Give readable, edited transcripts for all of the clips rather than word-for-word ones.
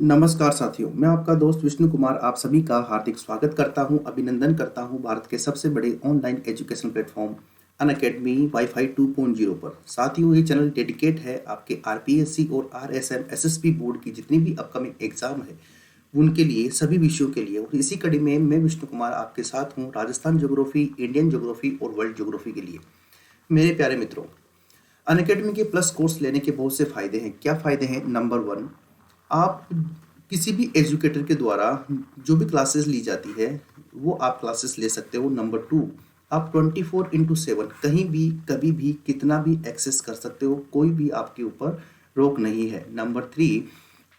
नमस्कार साथियों, मैं आपका दोस्त विष्णु कुमार आप सभी का हार्दिक स्वागत करता हूं, अभिनंदन करता हूं भारत के सबसे बड़े online education platform Unacademy wifi 2.0 पर। साथियों, ये चैनल डेडिकेट है आपके आरपीएससी और आरएसएम एसएसबी बोर्ड की जितनी भी अपकमिंग एग्जाम है उनके लिए, सभी विषयों के लिए। और इसी कड़ी में मैं विष्णु कुमार आपके साथ हूँ राजस्थान ज्योग्राफी, इंडियन ज्योग्राफी और वर्ल्ड ज्योग्राफी के लिए। मेरे प्यारे मित्रों, अनअकैडमी के प्लस कोर्स लेने के बहुत से फायदे हैं। क्या फायदे हैं? नंबर वन, आप किसी भी एजुकेटर के द्वारा जो भी क्लासेस ली जाती है वो आप क्लासेस ले सकते हो। नंबर टू, आप 24/7 कहीं भी कभी भी कितना भी एक्सेस कर सकते हो, कोई भी आपके ऊपर रोक नहीं है। नंबर थ्री,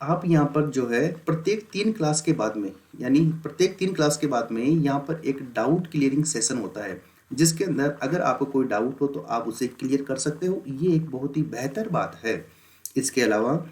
आप यहाँ पर जो है प्रत्येक 3 क्लास के बाद में, यानी प्रत्येक 3 क्लास के बाद में यहाँ पर एक डाउट क्लियरिंग सेशन होता है, जिसके अंदर अगर आपको कोई डाउट हो तो आप उसे क्लियर कर सकते हो। ये एक बहुत ही बेहतर बात है। इसके अलावा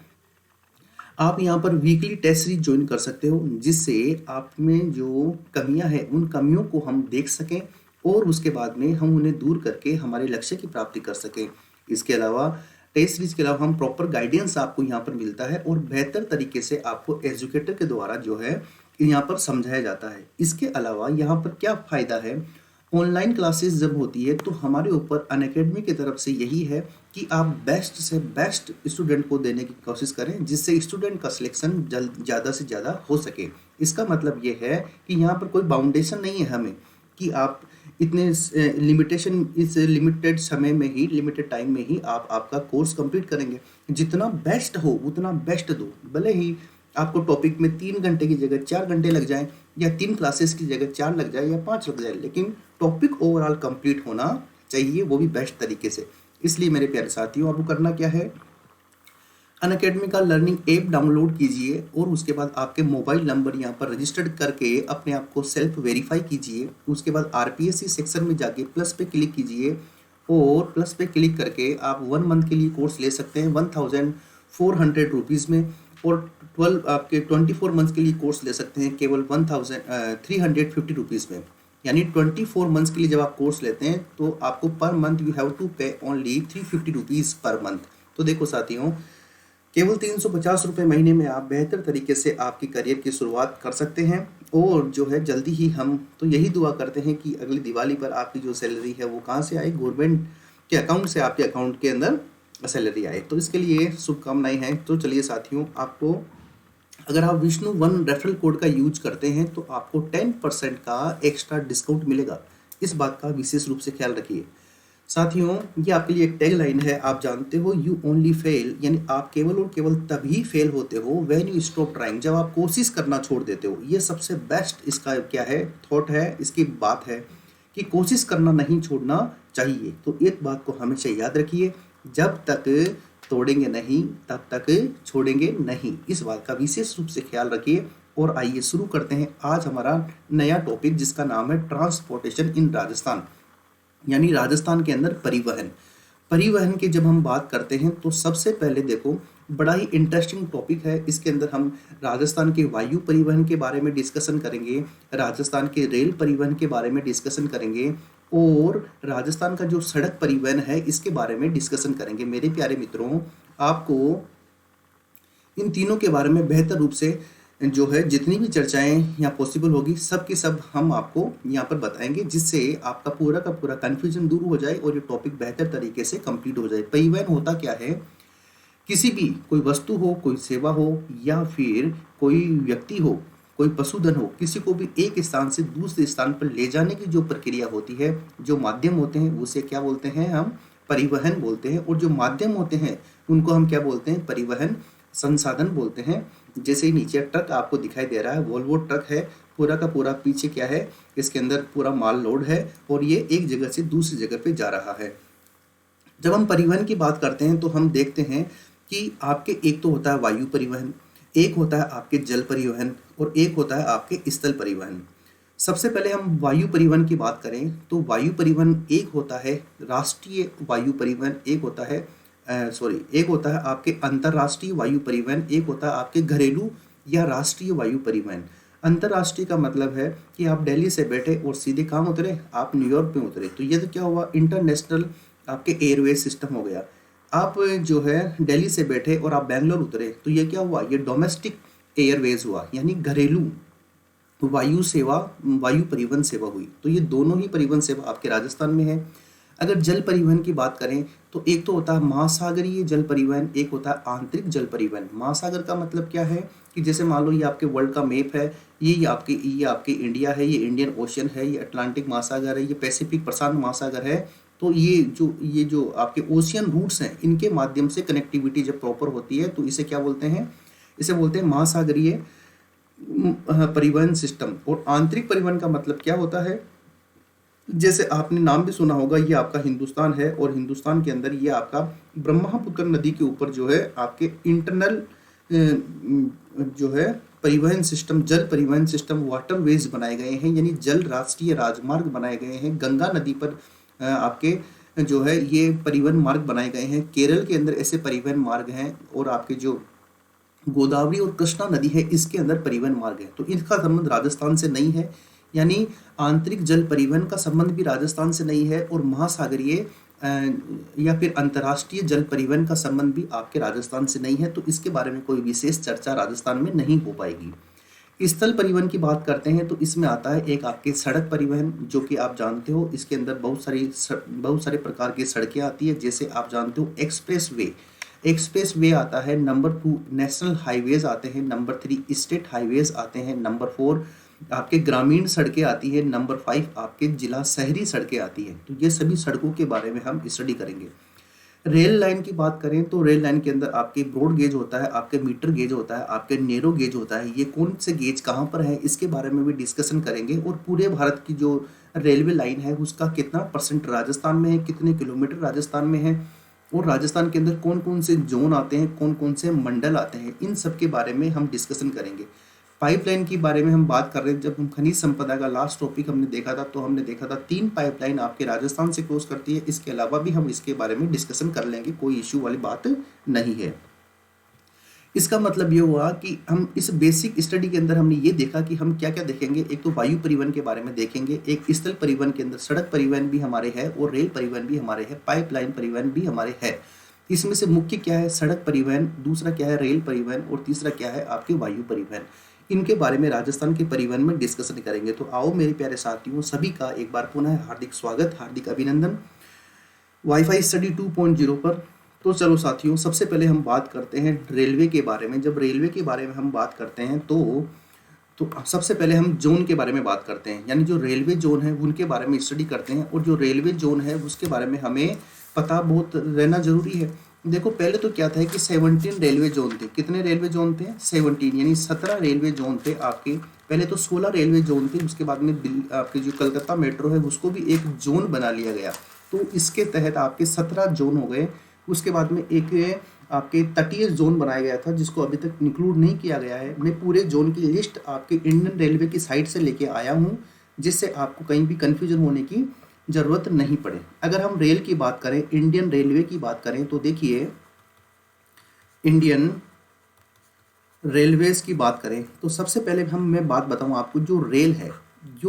आप यहाँ पर वीकली टेस्ट सीरीज ज्वाइन कर सकते हो, जिससे आप में जो कमियां हैं उन कमियों को हम देख सकें और उसके बाद में हम उन्हें दूर करके हमारे लक्ष्य की प्राप्ति कर सकें। इसके अलावा टेस्ट सीरीज के अलावा हम प्रॉपर गाइडेंस आपको यहाँ पर मिलता है और बेहतर तरीके से आपको एजुकेटर के द्वारा जो है यहाँ पर समझाया जाता है। इसके अलावा यहाँ पर क्या फायदा है, ऑनलाइन क्लासेस जब होती है तो हमारे ऊपर अनअकैडमी की तरफ से यही है कि आप बेस्ट से बेस्ट स्टूडेंट को देने की कोशिश करें, जिससे स्टूडेंट का सिलेक्शन ज़्यादा से ज़्यादा हो सके। इसका मतलब ये है कि यहाँ पर कोई बाउंडेशन नहीं है हमें कि आप इतने लिमिटेशन, इस लिमिटेड समय में ही, लिमिटेड टाइम में ही आप आपका कोर्स कंप्लीट करेंगे। जितना बेस्ट हो उतना बेस्ट दो, भले ही आपको टॉपिक में 3 घंटे की जगह 4 घंटे लग जाए, या 3 क्लासेस की जगह 4 लग जाए या 5 लग जाए, लेकिन टॉपिक ओवरऑल कंप्लीट होना चाहिए, वो भी बेस्ट तरीके से। इसलिए मेरे प्यारे साथियों, आपको करना क्या है, अनअकैडमी का लर्निंग ऐप डाउनलोड कीजिए और उसके बाद आपके मोबाइल नंबर यहाँ पर रजिस्टर्ड करके अपने आप को सेल्फ वेरीफाई कीजिए। उसके बाद आरपीएससी सेक्शन में जाके प्लस पे क्लिक कीजिए और प्लस पे क्लिक करके आप 1 मंथ के लिए कोर्स ले सकते हैं 1400 रुपीज़ में, और 24 मंथ्स के लिए कोर्स ले सकते हैं केवल 1350 रुपीज़ में। यानी 24 मंथ्स के लिए जब आप कोर्स लेते हैं तो आपको per month you have to pay only 350 rupees per month. तो देखो साथियों, केवल 350 रुपये महीने में आप बेहतर तरीके से आपकी करियर की शुरुआत कर सकते हैं। और जो है जल्दी ही हम तो यही दुआ करते हैं कि अगली दिवाली पर आपकी जो सैलरी है वो कहाँ से आए, गवर्नमेंट के अकाउंट से आपके अकाउंट के अंदर सैलरी आए। तो इसके लिए शुभकामनाएं हैं। तो चलिए साथियों, आपको अगर आप विष्णु वन रेफरल कोड का यूज करते हैं तो आपको 10% का एक्स्ट्रा डिस्काउंट मिलेगा। इस बात का विशेष रूप से ख्याल रखिए। साथियों, ये आपके लिए एक टैग लाइन है, आप जानते हो, यू ओनली फेल, यानी आप केवल और केवल तभी फेल होते हो व्हेन यू स्टॉप ट्राइंग, जब आप कोशिश करना छोड़ देते हो। ये सबसे बेस्ट इसका क्या है, थॉट है, इसकी बात है कि कोशिश करना नहीं छोड़ना चाहिए। तो एक बात को हमेशा याद रखिए, जब तक तोड़ेंगे नहीं तब तक छोड़ेंगे नहीं। इस बात का विशेष रूप से ख्याल रखिए। और आइए शुरू करते हैं आज हमारा नया टॉपिक, जिसका नाम है ट्रांसपोर्टेशन इन राजस्थान, यानी राजस्थान के अंदर परिवहन। परिवहन की जब हम बात करते हैं तो सबसे पहले देखो, बड़ा ही इंटरेस्टिंग टॉपिक है। इसके अंदर हम राजस्थान के वायु परिवहन के बारे में डिस्कशन करेंगे, राजस्थान के रेल परिवहन के बारे में डिस्कशन करेंगे, और राजस्थान का जो सड़क परिवहन है इसके बारे में डिस्कशन करेंगे। मेरे प्यारे मित्रों, आपको इन तीनों के बारे में बेहतर रूप से जो है जितनी भी चर्चाएं यहाँ पॉसिबल होगी सब की सब हम आपको यहाँ पर बताएंगे, जिससे आपका पूरा का पूरा कन्फ्यूजन दूर हो जाए और ये टॉपिक बेहतर तरीके से कंप्लीट हो जाए। परिवहन होता क्या है, किसी भी कोई वस्तु हो, कोई सेवा हो, या फिर कोई व्यक्ति हो, कोई पशुधन हो, किसी को भी एक स्थान से दूसरे स्थान पर ले जाने की जो प्रक्रिया होती है, जो माध्यम होते हैं उसे क्या बोलते हैं, हम परिवहन बोलते हैं। और जो माध्यम होते हैं उनको हम क्या बोलते हैं, परिवहन संसाधन बोलते हैं। जैसे ही नीचे ट्रक आपको दिखाई दे रहा है, वोल्वो ट्रक है, पूरा का पूरा पीछे क्या है, इसके अंदर पूरा माल लोड है और ये एक जगह से दूसरी जगह पे जा रहा है। जब हम परिवहन की बात करते हैं तो हम देखते हैं कि आपके एक तो होता है वायु परिवहन, एक होता है आपके जल परिवहन, और एक होता है आपके स्थल परिवहन। सबसे पहले हम वायु परिवहन की बात करें तो वायु परिवहन एक होता है राष्ट्रीय वायु परिवहन, एक होता है एक होता है आपके अंतर्राष्ट्रीय वायु परिवहन, एक होता है आपके घरेलू या राष्ट्रीय वायु परिवहन। अंतर्राष्ट्रीय का मतलब है कि आप दिल्ली से बैठे और सीधे कहाँ उतरे, आप न्यूयॉर्क में उतरे, तो ये तो क्या हुआ, इंटरनेशनल आपके एयरवेज सिस्टम हो गया। आप जो है दिल्ली से बैठे और आप बैंगलोर उतरे, तो ये क्या हुआ, ये डोमेस्टिक एयरवेज हुआ, यानी घरेलू वायु सेवा, वायु परिवहन सेवा हुई। तो ये दोनों ही परिवहन सेवा आपके राजस्थान में है। अगर जल परिवहन की बात करें तो एक तो होता है महासागरीय जल परिवहन, एक होता है आंतरिक जल परिवहन। महासागर का मतलब क्या है कि जैसे मान लो ये आपके वर्ल्ड का मैप है, ये आपके इंडिया है, ये इंडियन ओशन है, ये अटलांटिक महासागर है, ये पैसिफिक प्रशांत महासागर है। तो ये जो आपके ओशियन रूट्स हैं, इनके माध्यम से कनेक्टिविटी जब प्रॉपर होती है तो इसे क्या बोलते हैं, इसे बोलते हैं महासागरीय परिवहन सिस्टम। और आंतरिक परिवहन का मतलब क्या होता है, जैसे आपने नाम भी सुना होगा, ये आपका हिंदुस्तान है और हिंदुस्तान के अंदर ये आपका ब्रह्मपुत्र नदी के ऊपर जो है आपके इंटरनल जो है परिवहन सिस्टम, जल परिवहन सिस्टम, वाटरवेज बनाए गए हैं, यानी जल राष्ट्रीय राजमार्ग बनाए गए हैं। गंगा नदी पर आपके जो है ये परिवहन मार्ग बनाए गए हैं। केरल के अंदर ऐसे परिवहन मार्ग हैं और आपके जो गोदावरी और कृष्णा नदी है इसके अंदर परिवहन मार्ग है। तो इनका संबंध राजस्थान से नहीं है, यानी आंतरिक जल परिवहन का संबंध भी राजस्थान से नहीं है और महासागरीय या फिर अंतर्राष्ट्रीय जल परिवहन का संबंध भी आपके राजस्थान से नहीं है। तो इसके बारे में कोई विशेष चर्चा राजस्थान में नहीं हो पाएगी। स्थल परिवहन की बात करते हैं तो इसमें आता है एक आपके सड़क परिवहन, जो कि आप जानते हो इसके अंदर बहुत सारे प्रकार की सड़कें आती है। जैसे आप जानते हो एक्सप्रेस वे आता है, नंबर 2 नेशनल हाईवेज आते हैं, नंबर 3 स्टेट हाईवेज आते हैं, नंबर 4 आपके ग्रामीण सड़कें आती है, नंबर 5 आपके जिला शहरी सड़कें आती हैं। तो ये सभी सड़कों के बारे में हम स्टडी करेंगे। रेल लाइन की बात करें तो रेल लाइन के अंदर आपके ब्रॉड गेज होता है, आपके मीटर गेज होता है, आपके नैरो गेज होता है। ये कौन से गेज कहाँ पर है इसके बारे में भी डिस्कशन करेंगे। और पूरे भारत की जो रेलवे लाइन है उसका कितना परसेंट राजस्थान में है, कितने किलोमीटर राजस्थान में है, और राजस्थान के अंदर कौन कौन से जोन आते हैं, कौन कौन से मंडल आते हैं, इन सब के बारे में हम डिस्कशन करेंगे। पाइपलाइन के बारे में हम बात कर रहे हैं। जब हम खनिज संपदा का लास्ट टॉपिक हमने देखा था तो हमने देखा था 3 पाइपलाइन आपके राजस्थान से क्रॉस करती है। इसके अलावा भी हम इसके बारे में डिस्कशन कर लेंगे, कोई इश्यू वाली बात नहीं है। इसका मतलब ये हुआ कि हम इस बेसिक स्टडी के अंदर हमने ये देखा कि हम क्या क्या देखेंगे। एक तो वायु परिवहन के बारे में देखेंगे, एक स्थल परिवहन के अंदर सड़क परिवहन भी हमारे है और रेल परिवहन भी हमारे है, पाइपलाइन परिवहन भी हमारे है। इसमें से मुख्य क्या है, सड़क परिवहन, दूसरा क्या है रेल परिवहन, और तीसरा क्या है आपके वायु परिवहन। इनके बारे में राजस्थान के परिवहन में डिस्कशन करेंगे। तो आओ मेरे प्यारे साथियों, सभी का एक बार पुनः हार्दिक स्वागत, हार्दिक अभिनंदन वाईफाई स्टडी 2.0 पर। तो चलो साथियों, सबसे पहले हम बात करते हैं रेलवे के बारे में। जब रेलवे के बारे में हम बात करते हैं तो सबसे पहले हम जोन के बारे में बात करते हैं, यानी जो रेलवे जोन है उनके बारे में स्टडी करते हैं। और जो रेलवे जोन है उसके बारे में हमें पता बहुत रहना जरूरी है। देखो पहले तो क्या था कि 17 रेलवे जोन थे। कितने रेलवे जोन थे? 17, यानी 17 रेलवे जोन थे आपके। पहले तो 16 रेलवे जोन थे, उसके बाद में आपके जो कलकत्ता मेट्रो है उसको भी एक जोन बना लिया गया। तो इसके तहत आपके 17 जोन हो गए। उसके बाद में एक आपके तटीय जोन बनाया गया था जिसको अभी तक इंक्लूड नहीं किया गया है। मैं पूरे जोन की लिस्ट आपके इंडियन रेलवे की साइट से लेके आया हूँ, जिससे आपको कहीं भी कन्फ्यूजन होने की ज़रूरत नहीं पड़े। अगर हम रेल की बात करें, इंडियन रेलवे की बात करें, तो देखिए इंडियन रेलवेज की बात करें तो सबसे पहले मैं बात बताऊं आपको, जो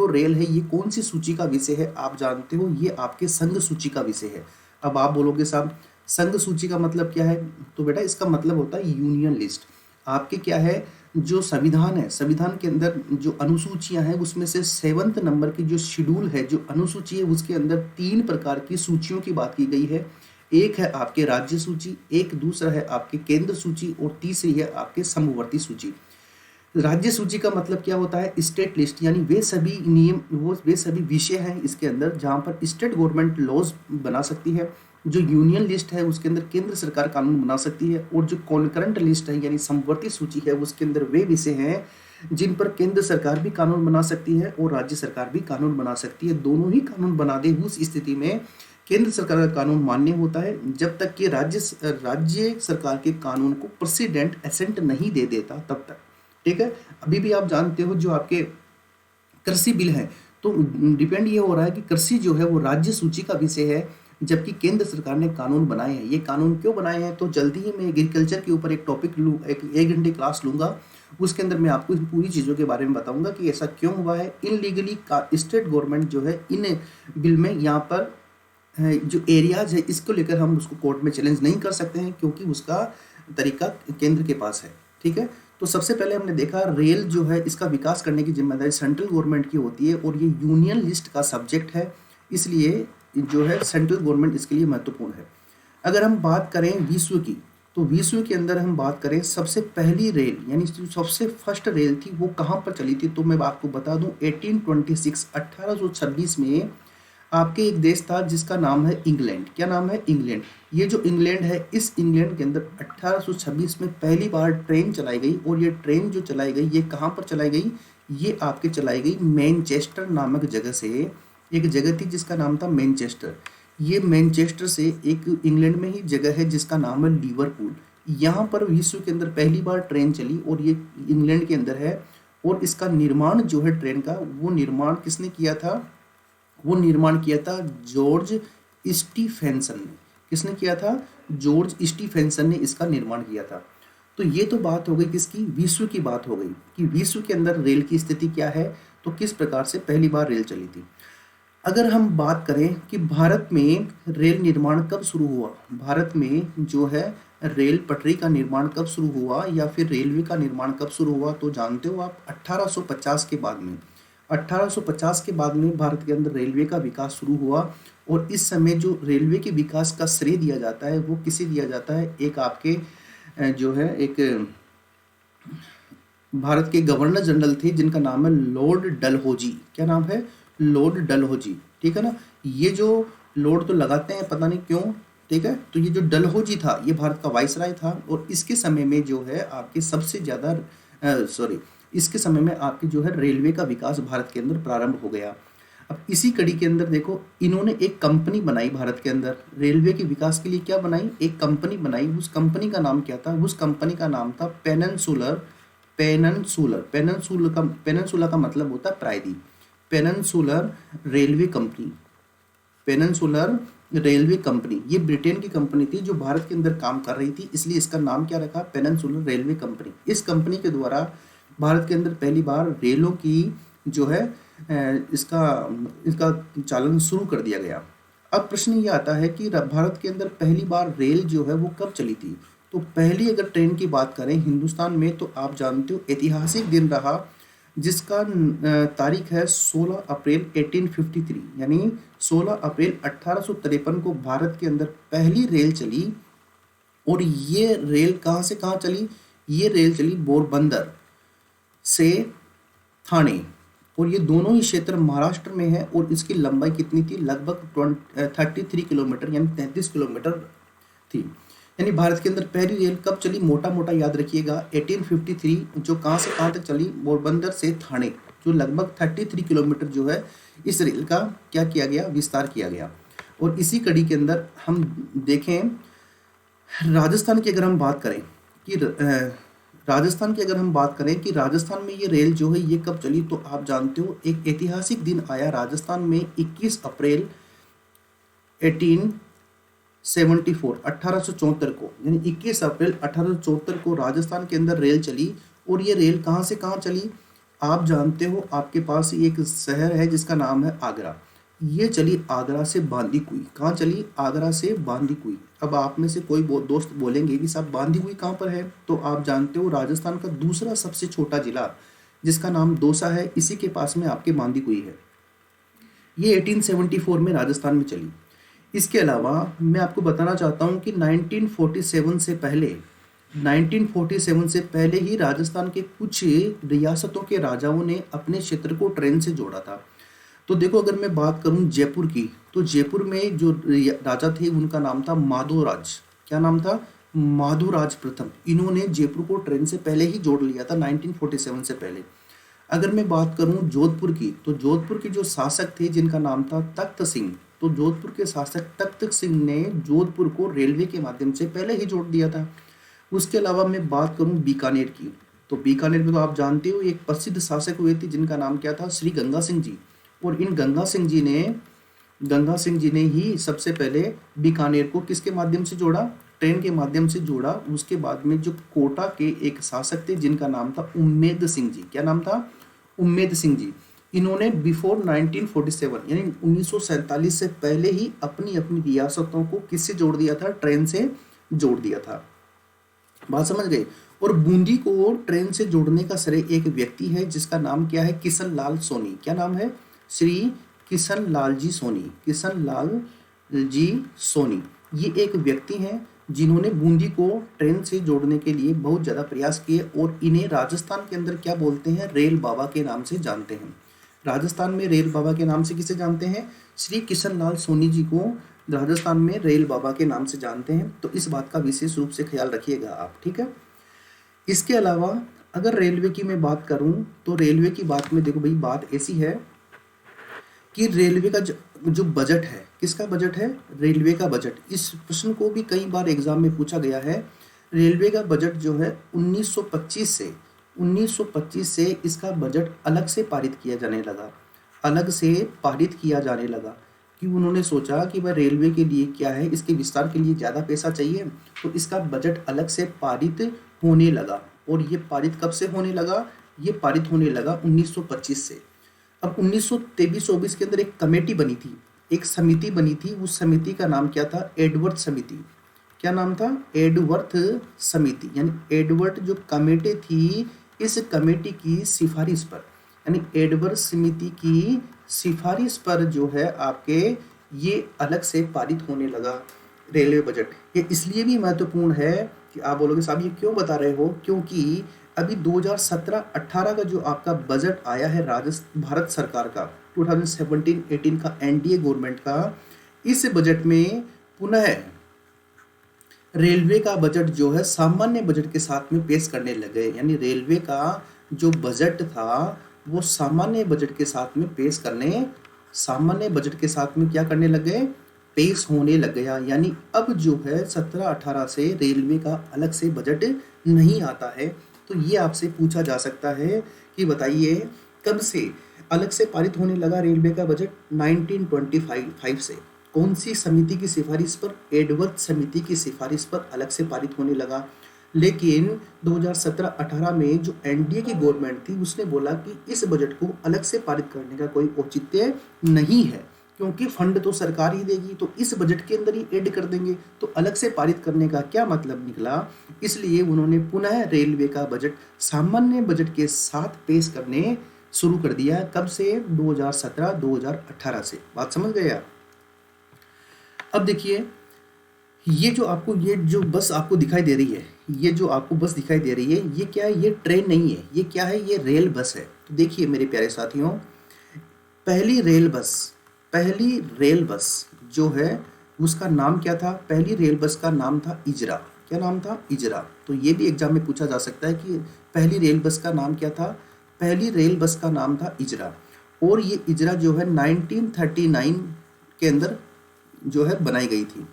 रेल है ये कौन सी सूची का विषय है? आप जानते हो ये आपके संघ सूची का विषय है। अब आप बोलोगे साहब संघ सूची का मतलब क्या है? तो बेटा इसका मतलब होता है यूनियन लिस्ट। आपके क्या है, जो संविधान है, संविधान के अंदर जो अनुसूचियां हैं उसमें से 7th नंबर की जो शेड्यूल है, जो अनुसूची है, उसके अंदर 3 प्रकार की सूचियों की बात की गई है। एक है आपके राज्य सूची, एक दूसरा है आपके केंद्र सूची, और तीसरी है आपके समवर्ती सूची। राज्य सूची का मतलब क्या होता है? स्टेट लिस्ट, यानी वे सभी नियम, वे सभी विषय हैं इसके अंदर जहाँ पर स्टेट गवर्नमेंट लॉज बना सकती है। जो यूनियन लिस्ट है उसके अंदर केंद्र सरकार कानून बना सकती है। और जो कॉन्करेंट लिस्ट है यानी समवर्ती सूची है उसके अंदर वे विषय हैं जिन पर केंद्र सरकार भी कानून बना सकती है और राज्य सरकार भी कानून बना सकती है। दोनों ही कानून बना दे उस स्थिति में केंद्र सरकार का कानून मान्य होता है, जब तक कि राज्य सरकार के कानून को प्रेसिडेंट एसेंट नहीं दे देता तब तक। ठीक है, अभी भी आप जानते हो जो आपके कृषि बिल है तो डिपेंड ये हो रहा है कि कृषि जो है वो राज्य सूची का विषय है, जबकि केंद्र सरकार ने कानून बनाए हैं। ये कानून क्यों बनाए हैं? तो जल्दी ही मैं एग्रीकल्चर के ऊपर एक टॉपिक लूँ, एक घंटे क्लास लूँगा, उसके अंदर मैं आपको इन पूरी चीज़ों के बारे में बताऊंगा कि ऐसा क्यों हुआ है। इनलीगली स्टेट गवर्नमेंट जो है इन बिल में यहाँ पर जो एरियाज है इसको लेकर हम उसको कोर्ट में चैलेंज नहीं कर सकते हैं, क्योंकि उसका तरीका केंद्र के पास है। ठीक है, तो सबसे पहले हमने देखा रेल जो है इसका विकास करने की जिम्मेदारी सेंट्रल गवर्नमेंट की होती है और ये यूनियन लिस्ट का सब्जेक्ट है, इसलिए जो है सेंट्रल गवर्नमेंट इसके लिए महत्वपूर्ण है। अगर हम बात करें विश्व की, तो विश्व के अंदर हम बात करें सबसे पहली रेल यानी जो सबसे फर्स्ट रेल थी वो कहाँ पर चली थी, तो मैं आपको बता दूं 1826 में आपके एक देश था जिसका नाम है इंग्लैंड। क्या नाम है? इंग्लैंड। ये जो इंग्लैंड है, इस इंग्लैंड के अंदर 1826 में पहली बार ट्रेन चलाई गई और ये ट्रेन जो चलाई गई ये कहाँ पर चलाई गई, ये आपके चलाई गई मैनचेस्टर नामक जगह से। एक जगह थी जिसका नाम था मैनचेस्टर। ये मैनचेस्टर से एक इंग्लैंड में ही जगह है जिसका नाम है लिवरपूल। यहाँ पर विश्व के अंदर पहली बार ट्रेन चली और ये इंग्लैंड के अंदर है। और इसका निर्माण जो है ट्रेन का, वो निर्माण किसने किया था? वो निर्माण किया था जॉर्ज स्टीफेंसन ने। किसने किया था? जॉर्ज स्टीफेंसन ने इसका निर्माण किया था। तो ये तो बात हो गई किसकी? विश्व की बात हो गई कि विश्व के अंदर रेल की स्थिति क्या है, तो किस प्रकार से पहली बार रेल चली थी। अगर हम बात करें कि भारत में रेल निर्माण कब शुरू हुआ, भारत में जो है रेल पटरी का निर्माण कब शुरू हुआ या फिर रेलवे का निर्माण कब शुरू हुआ, तो जानते हो आप 1850 के बाद में। 1850 के बाद में भारत के अंदर रेलवे का विकास शुरू हुआ। और इस समय जो रेलवे के विकास का श्रेय दिया जाता है वो किसे दिया जाता है? एक आपके जो है एक भारत के गवर्नर जनरल थे जिनका नाम है लॉर्ड डलहौजी। क्या नाम है? लॉर्ड डलहौजी। ठीक है ना। ये जो लॉर्ड तो लगाते हैं पता नहीं क्यों, ठीक है। तो ये जो डलहौजी था ये भारत का वाइसराय था और इसके समय में जो है आपके सबसे ज़्यादा इसके समय में आपकी जो है रेलवे का विकास भारत के अंदर प्रारंभ हो गया। अब इसी कड़ी के अंदर देखो, इन्होंने एक कंपनी बनाई भारत के अंदर रेलवे के विकास के लिए। क्या बनाई? एक कंपनी बनाई। उस कंपनी का नाम क्या था? उस कंपनी का नाम था पेनिनसुलर। पेनिनसुला का मतलब होता है प्रायद्वीप। Peninsular railway company. Peninsular railway company ये ब्रिटेन की कंपनी थी जो भारत के अंदर काम कर रही थी, इसलिए इसका नाम क्या रखा? Peninsular railway company. इस कंपनी के द्वारा भारत के अंदर पहली बार रेलों की जो है इसका चालन शुरू कर दिया गया। अब प्रश्न ये आता है कि भारत के अंदर पहली बार रेल जो है वो कब चली थी। तो पहली अगर ट्रेन की बात करें हिंदुस्तान में, तो आप जानते हो ऐतिहासिक दिन रहा जिसका तारीख है 16 अप्रैल 1853, यानी 16 अप्रैल 1853 को भारत के अंदर पहली रेल चली। और ये रेल कहाँ से कहाँ चली? ये रेल चली पोरबंदर से थाने, और ये दोनों ही क्षेत्र महाराष्ट्र में है। और इसकी लंबाई कितनी थी? लगभग 33 किलोमीटर यानी 33 किलोमीटर थी। यानी भारत के अंदर पहली रेल कब चली? मोटा मोटा याद रखिएगा 1853, जो कहाँ से कहाँ तक चली? पोरबंदर से थाने, जो लगभग 33 किलोमीटर जो है इस रेल का क्या किया गया? विस्तार किया गया। और इसी कड़ी के अंदर हम देखें राजस्थान की अगर हम बात करें कि राजस्थान में ये रेल जो है ये कब चली, तो आप जानते हो एक ऐतिहासिक दिन आया राजस्थान में 21 अप्रैल 1874 को, यानी 21 अप्रैल 1874 को राजस्थान के अंदर रेल चली। और ये रेल कहाँ से कहाँ चली? आप जानते हो आपके पास एक शहर है जिसका नाम है आगरा। ये चली आगरा से बांदीकुई। कहाँ चली? आगरा से बांदीकुई। अब आप में से कोई दोस्त बोलेंगे कि साहब बांदीकुई कहाँ पर है, तो आप जानते हो राजस्थान का दूसरा सबसे छोटा जिला जिसका नाम दौसा है, इसी के पास में आपके बांदीकुई है। ये 1874 में राजस्थान में चली। इसके अलावा मैं आपको बताना चाहता हूँ कि 1947 से पहले ही राजस्थान के कुछ रियासतों के राजाओं ने अपने क्षेत्र को ट्रेन से जोड़ा था। तो देखो अगर मैं बात करूं जयपुर की, तो जयपुर में जो राजा थे उनका नाम था माधोराज। क्या नाम था? माधोराज प्रथम। इन्होंने जयपुर को ट्रेन से पहले ही जोड़ लिया था 1947 से पहले। अगर मैं बात करूं जोधपुर की, तो जोधपुर के जो शासक थे जिनका नाम था तख्त सिंह, तो जोधपुर के शासक तख्त सिंह ने जोधपुर को रेलवे के माध्यम से पहले ही जोड़ दिया था। उसके अलावा मैं बात करूं बीकानेर की, तो बीकानेर में तो आप जानते हो एक प्रसिद्ध शासक हुए थे जिनका नाम क्या था? श्री गंगा सिंह जी। और इन गंगा सिंह जी ने ही सबसे पहले बीकानेर को किसके माध्यम से जोड़ा? ट्रेन के माध्यम से जोड़ा। उसके बाद में जो कोटा के एक शासक थे जिनका नाम था उम्मेद सिंह जी। क्या नाम था? उम्मेद सिंह जी। इन्होंने बिफोर 1947 यानी 1947 से पहले ही अपनी अपनी रियासतों को किससे जोड़ दिया था? ट्रेन से जोड़ दिया था। बात समझ गए। और बूंदी को ट्रेन से जोड़ने का श्रेय एक व्यक्ति है जिसका नाम क्या है, किशन लाल सोनी। क्या नाम है, श्री किशन लाल जी सोनी, किशन लाल जी सोनी। ये एक व्यक्ति हैं जिन्होंने बूंदी को ट्रेन से जोड़ने के लिए बहुत ज़्यादा प्रयास किए और इन्हें राजस्थान के अंदर क्या बोलते हैं, रेल बाबा के नाम से जानते हैं। राजस्थान में रेल बाबा के नाम से किसे जानते हैं, श्री किशन लाल सोनी जी को राजस्थान में रेल बाबा के नाम से जानते हैं। तो इस बात का विशेष रूप से ख्याल रखिएगा आप, ठीक है। इसके अलावा अगर रेलवे की मैं बात करूं तो रेलवे की बात में देखो भाई, बात ऐसी है कि रेलवे का जो बजट है, किसका बजट है, रेलवे का बजट। इस प्रश्न को भी कई बार एग्जाम में पूछा गया है। रेलवे का बजट जो है 1925 से इसका बजट अलग से पारित किया जाने लगा, अलग से पारित किया जाने लगा कि उन्होंने सोचा कि भाई रेलवे के लिए क्या है, इसके विस्तार के लिए ज़्यादा पैसा चाहिए, तो इसका बजट अलग से पारित होने लगा। और ये पारित कब से होने लगा, ये पारित होने लगा 1925 से। अब 1923-24 के अंदर एक कमेटी बनी थी, एक समिति बनी थी, उस समिति का नाम क्या था, एडवर्ड समिति। क्या नाम था, एडवर्थ समिति। यानी एडवर्ड जो कमेटी थी, इस कमेटी की सिफारिश पर, यानी एडवर्ड समिति की सिफारिश पर जो है आपके ये अलग से पारित होने लगा रेलवे बजट। ये इसलिए भी महत्वपूर्ण है कि आप बोलोगे साहब ये क्यों बता रहे हो, क्योंकि अभी 2017-18 का जो आपका बजट आया है भारत सरकार का, 2017-18 का एनडीए गवर्नमेंट का, इस बजट में पुनः रेलवे का बजट जो है सामान्य बजट के साथ में पेश करने लगे। यानी रेलवे का जो बजट था वो सामान्य बजट के साथ में पेश करने, सामान्य बजट के साथ में क्या करने लगे, पेश होने लग गया। यानी अब जो है 17-18 से रेलवे का अलग से बजट नहीं आता है। तो ये आपसे पूछा जा सकता है कि बताइए कब से अलग से पारित होने लगा रेलवे का बजट, 1925 से। कौन सी समिति की सिफारिश पर, एडवर्ड समिति की सिफारिश पर अलग से पारित होने लगा। लेकिन 2017-18 में जो एनडीए की गवर्नमेंट थी उसने बोला कि इस बजट को अलग से पारित करने का कोई औचित्य नहीं है, क्योंकि फंड तो सरकार ही देगी, तो इस बजट के अंदर ही ऐड कर देंगे, तो अलग से पारित करने का क्या मतलब निकला। इसलिए उन्होंने पुनः रेलवे का बजट सामान्य बजट के साथ पेश करने शुरू कर दिया। कब से, 2017-2018 से। बात समझ गए आप। अब देखिए ये जो बस आपको दिखाई दे रही है, ये जो आपको बस दिखाई दे रही है, ये क्या है, ये ट्रेन नहीं है, ये क्या है, ये रेल बस है। तो देखिए मेरे प्यारे साथियों, पहली रेल बस जो है उसका नाम क्या था, पहली रेल बस का नाम था इजरा। क्या नाम था, इजरा। तो ये भी एग्जाम में पूछा जा सकता है कि पहली रेल बस का नाम क्या था, पहली रेल बस का नाम था इजरा। और ये इजरा जो है 1939 के अंदर जो है बनाई गई थी।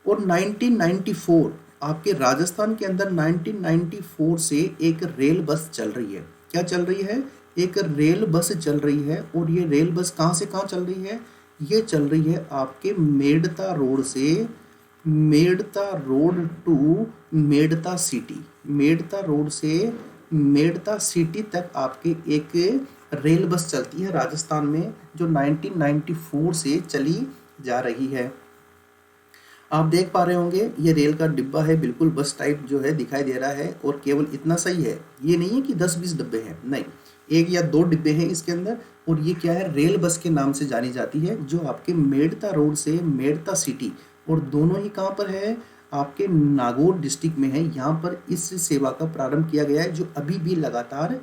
और 1994 आपके राजस्थान के अंदर 1994 से एक रेल बस चल रही है। क्या चल रही है, एक रेल बस चल रही है। और ये रेल बस कहाँ से कहाँ चल रही है, ये चल रही है आपके मेड़ता रोड से, Merta road to Merta city, Merta road से मेड़ता सिटी तक आपके एक रेल बस चलती है राजस्थान में, जो 1994 से चली जा रही है। आप देख पा रहे होंगे ये रेल का डिब्बा है, बिल्कुल बस टाइप जो है दिखाई दे रहा है। और केवल इतना सही है, ये नहीं है कि 10-20 डिब्बे हैं, नहीं, 1 या 2 डिब्बे हैं इसके अंदर। और ये क्या है, रेल बस के नाम से जानी जाती है, जो आपके मेड़ता रोड से मेड़ता सिटी, और दोनों ही कहाँ पर है, आपके नागौर डिस्ट्रिक्ट में है। यहाँ पर इस सेवा का प्रारंभ किया गया है, जो अभी भी लगातार